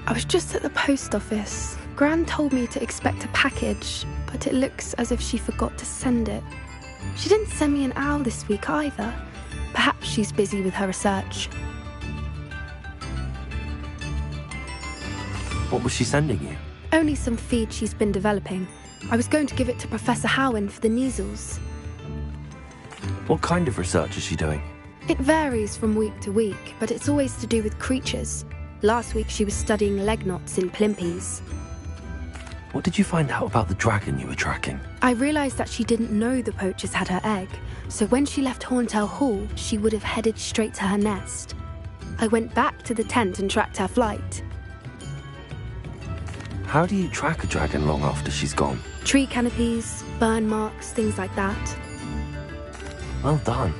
I was just at the post office. Gran told me to expect a package, but it looks as if she forgot to send it. She didn't send me an owl this week either. Perhaps she's busy with her research. What was she sending you? Only some feed she's been developing. I was going to give it to Professor Howin for the measles. What kind of research is she doing? It varies from week to week, but it's always to do with creatures. Last week she was studying leg knots in Plimpies. What did you find out about the dragon you were tracking? I realised that she didn't know the poachers had her egg, so when she left Horntail Hall, she would have headed straight to her nest. I went back to the tent and tracked her flight. How do you track a dragon long after she's gone? Tree canopies, burn marks, things like that. Well done.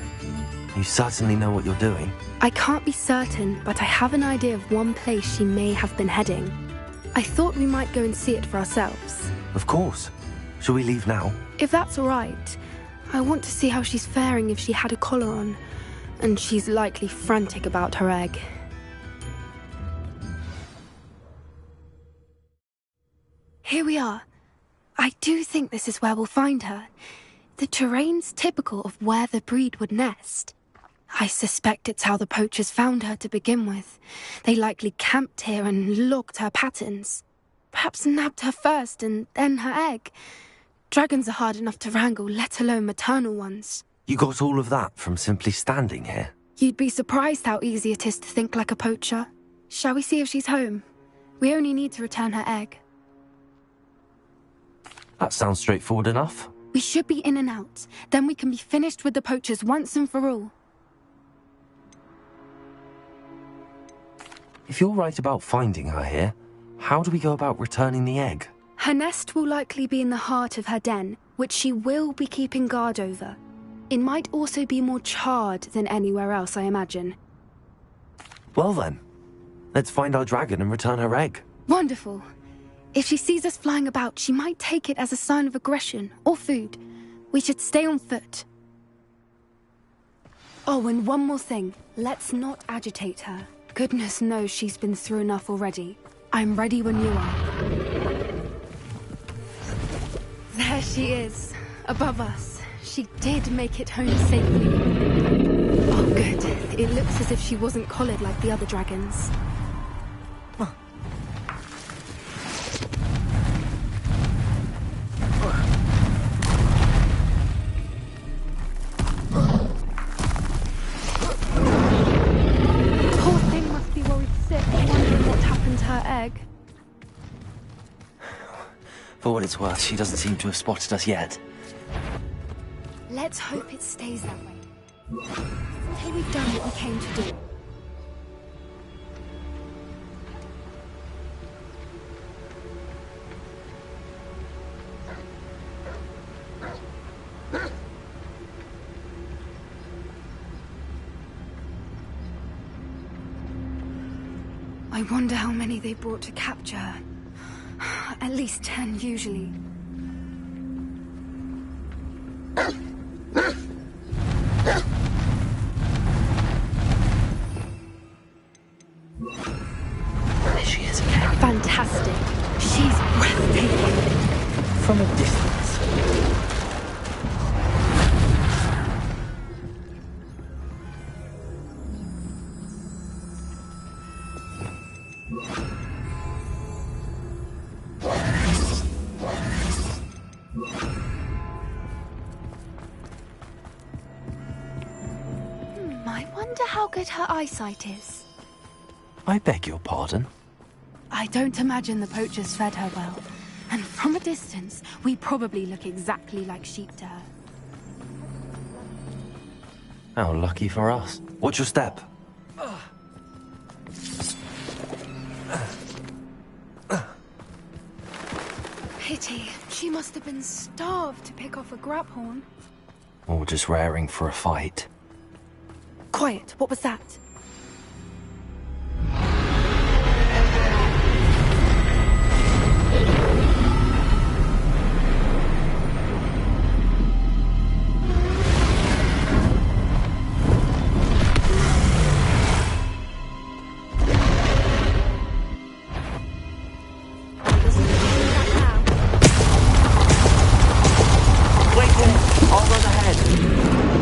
You certainly know what you're doing. I can't be certain, but I have an idea of one place she may have been heading. I thought we might go and see it for ourselves. Of course. Shall we leave now? If that's all right. I want to see how she's faring if she had a collar on. And she's likely frantic about her egg. Here we are. I do think this is where we'll find her. The terrain's typical of where the breed would nest. I suspect it's how the poachers found her to begin with. They likely camped here and logged her patterns. Perhaps nabbed her first and then her egg. Dragons are hard enough to wrangle, let alone maternal ones. You got all of that from simply standing here? You'd be surprised how easy it is to think like a poacher. Shall we see if she's home? We only need to return her egg. That sounds straightforward enough. We should be in and out. Then we can be finished with the poachers once and for all. If you're right about finding her here, how do we go about returning the egg? Her nest will likely be in the heart of her den, which she will be keeping guard over. It might also be more charred than anywhere else, I imagine. Well then, let's find our dragon and return her egg. Wonderful. If she sees us flying about, she might take it as a sign of aggression or food. We should stay on foot. Oh, and one more thing. Let's not agitate her. Goodness knows she's been through enough already. I'm ready when you are. There she is, above us. She did make it home safely. Oh, good. It looks as if she wasn't collared like the other dragons. Poor thing must be worried sick, wondering what happened to her egg. For what it's worth, she doesn't seem to have spotted us yet. Let's hope it stays that way. Until we've done what we came to do. I wonder how many they brought to capture her. At least 10 usually. There she is again. Fantastic. She's breathtaking. From a distance. I wonder how good her eyesight is. I beg your pardon? I don't imagine the poachers fed her well. And from a distance, we probably look exactly like sheep to her. How lucky for us. Watch your step. Pity. She must have been starved to pick off a grabhorn. Or just raring for a fight. Quiet. What was that?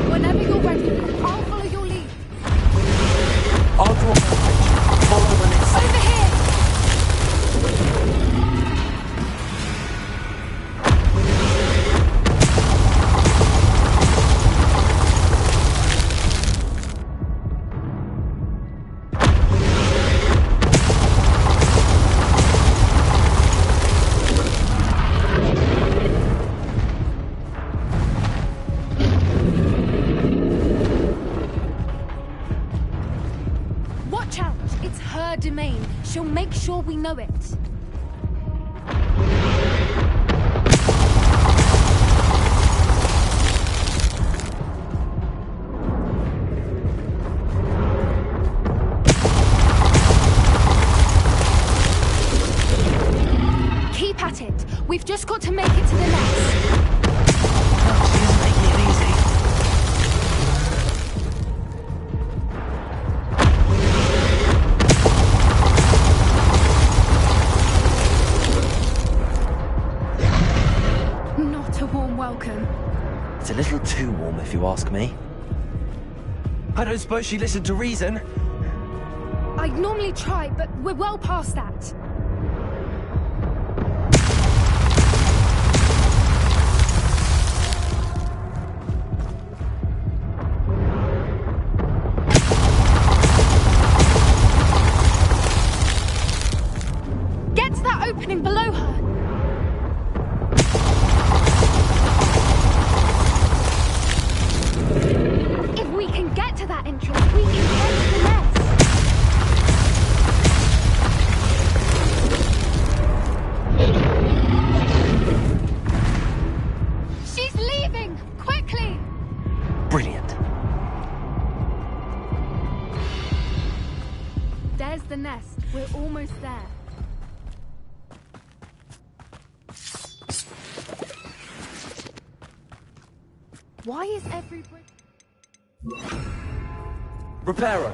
Whenever you're ready, I'll follow your lead. I'll draw my attention. Follow when it's safe. Over here! Watch out! It's her domain. She'll make sure we know it. Keep at it. We've just got to make it to the nest. She isn't making it easy. Not a warm welcome. It's a little too warm, if you ask me. I don't suppose she listened to reason. I'd normally try, but we're well past that. Get to that opening below her. If we can get to that entrance, we can get to the nest. She's leaving! Quickly! Brilliant. There's the nest. We're almost there. Why is every brick... Reparo.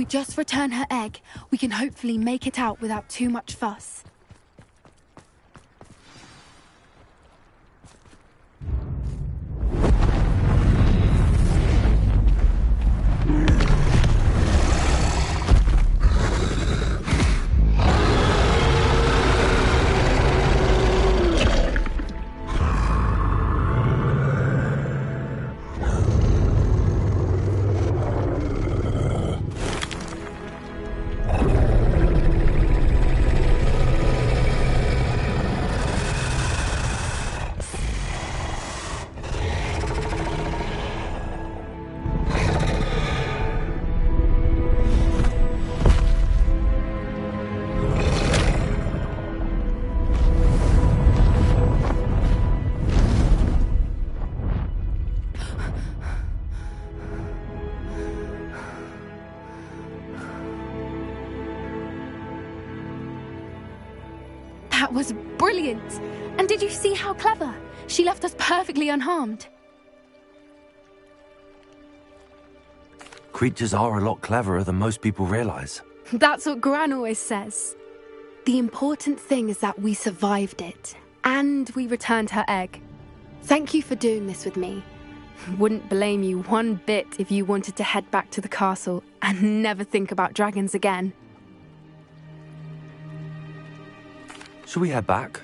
we just return her egg, we can hopefully make it out without too much fuss. That was brilliant! And did you see how clever? She left us perfectly unharmed. Creatures are a lot cleverer than most people realize. That's what Gran always says. The important thing is that we survived it, and we returned her egg. Thank you for doing this with me. Wouldn't blame you one bit if you wanted to head back to the castle and never think about dragons again. Shall we head back?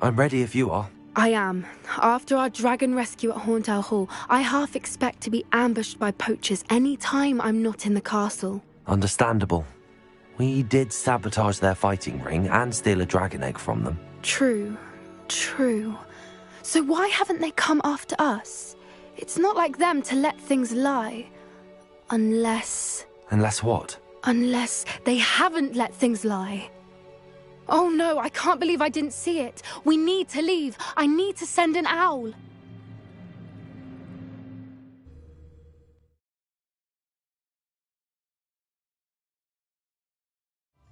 I'm ready if you are. I am. After our dragon rescue at Hauntel Hall, I half expect to be ambushed by poachers any time I'm not in the castle. Understandable. We did sabotage their fighting ring and steal a dragon egg from them. True. So why haven't they come after us? It's not like them to let things lie. Unless... Unless what? Unless they haven't let things lie. Oh no, I can't believe I didn't see it. We need to leave. I need to send an owl.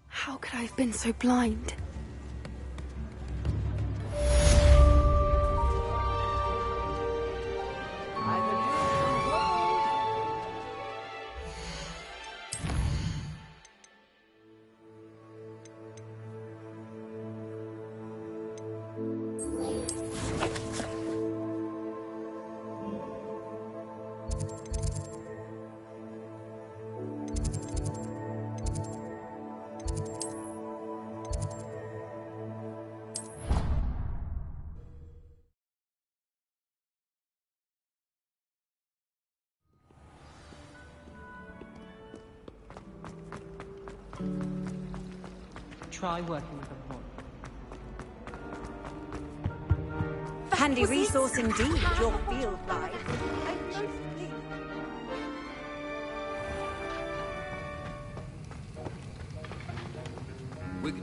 How could I have been so blind? Try working with a pawn. Handy resource indeed, your field guide.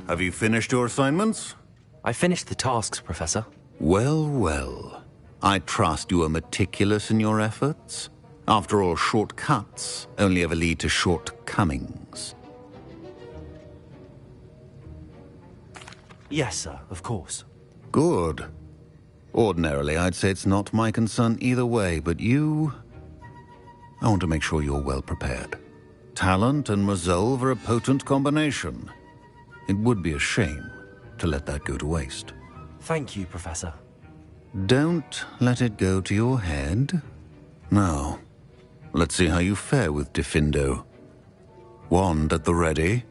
Have you finished your assignments? I finished the tasks, Professor. Well. I trust you are meticulous in your efforts. After all, shortcuts only ever lead to shortcomings. Yes, sir, of course. Good. Ordinarily, I'd say it's not my concern either way, but you... I want to make sure you're well prepared. Talent and resolve are a potent combination. It would be a shame to let that go to waste. Thank you, Professor. Don't let it go to your head. Now, let's see how you fare with Diffindo. Wand at the ready.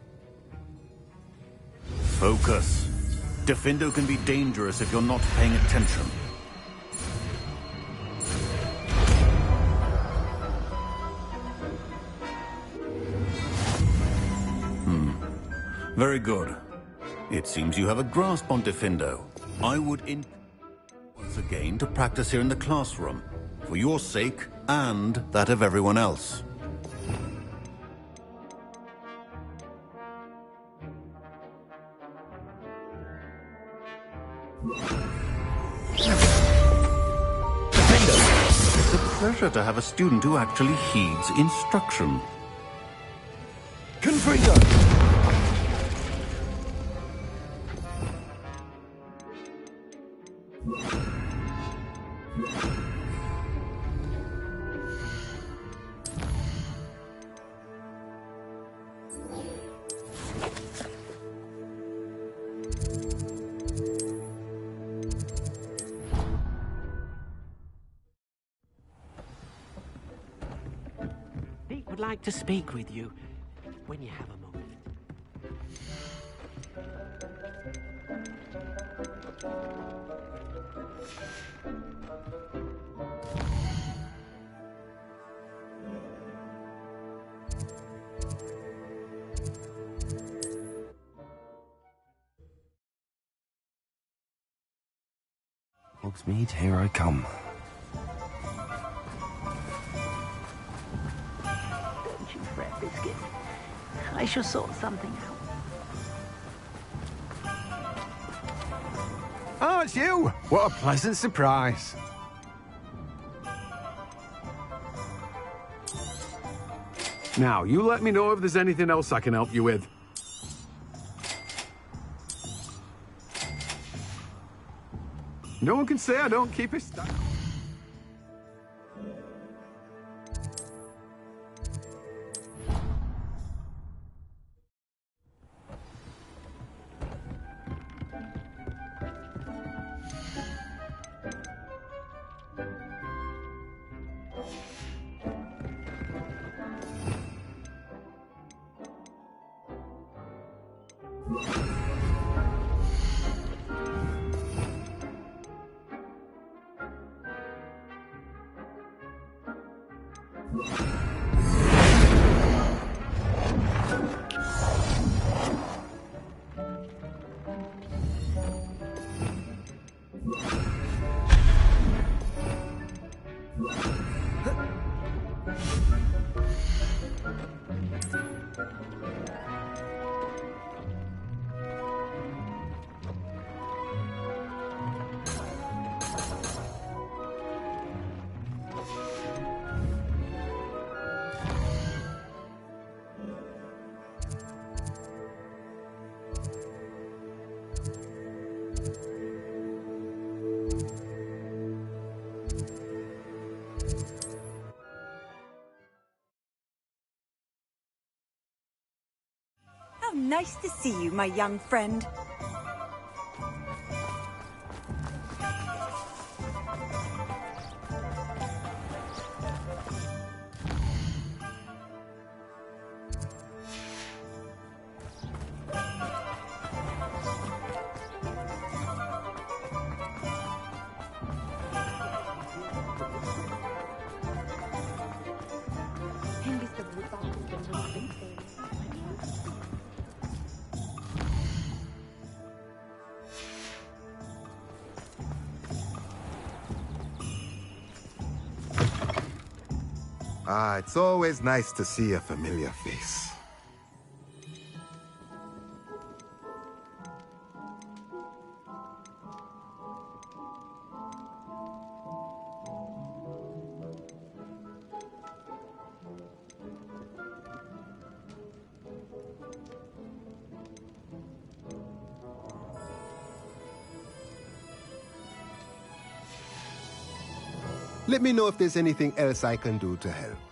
Focus. Diffindo can be dangerous if you're not paying attention. Very good. It seems you have a grasp on Diffindo. I would once again to practice here in the classroom, for your sake and that of everyone else. It's a pleasure to have a student who actually heeds instruction. Confringo! I'd like to speak with you when you have a moment. Hogsmeade, here I come. Don't you fret, Biscuit. I shall sort something out. Oh, it's you! What a pleasant surprise. Now, you let me know if there's anything else I can help you with. No one can say I don't keep it style. How nice to see you, my young friend. Ah, it's always nice to see a familiar face. Let me know if there's anything else I can do to help.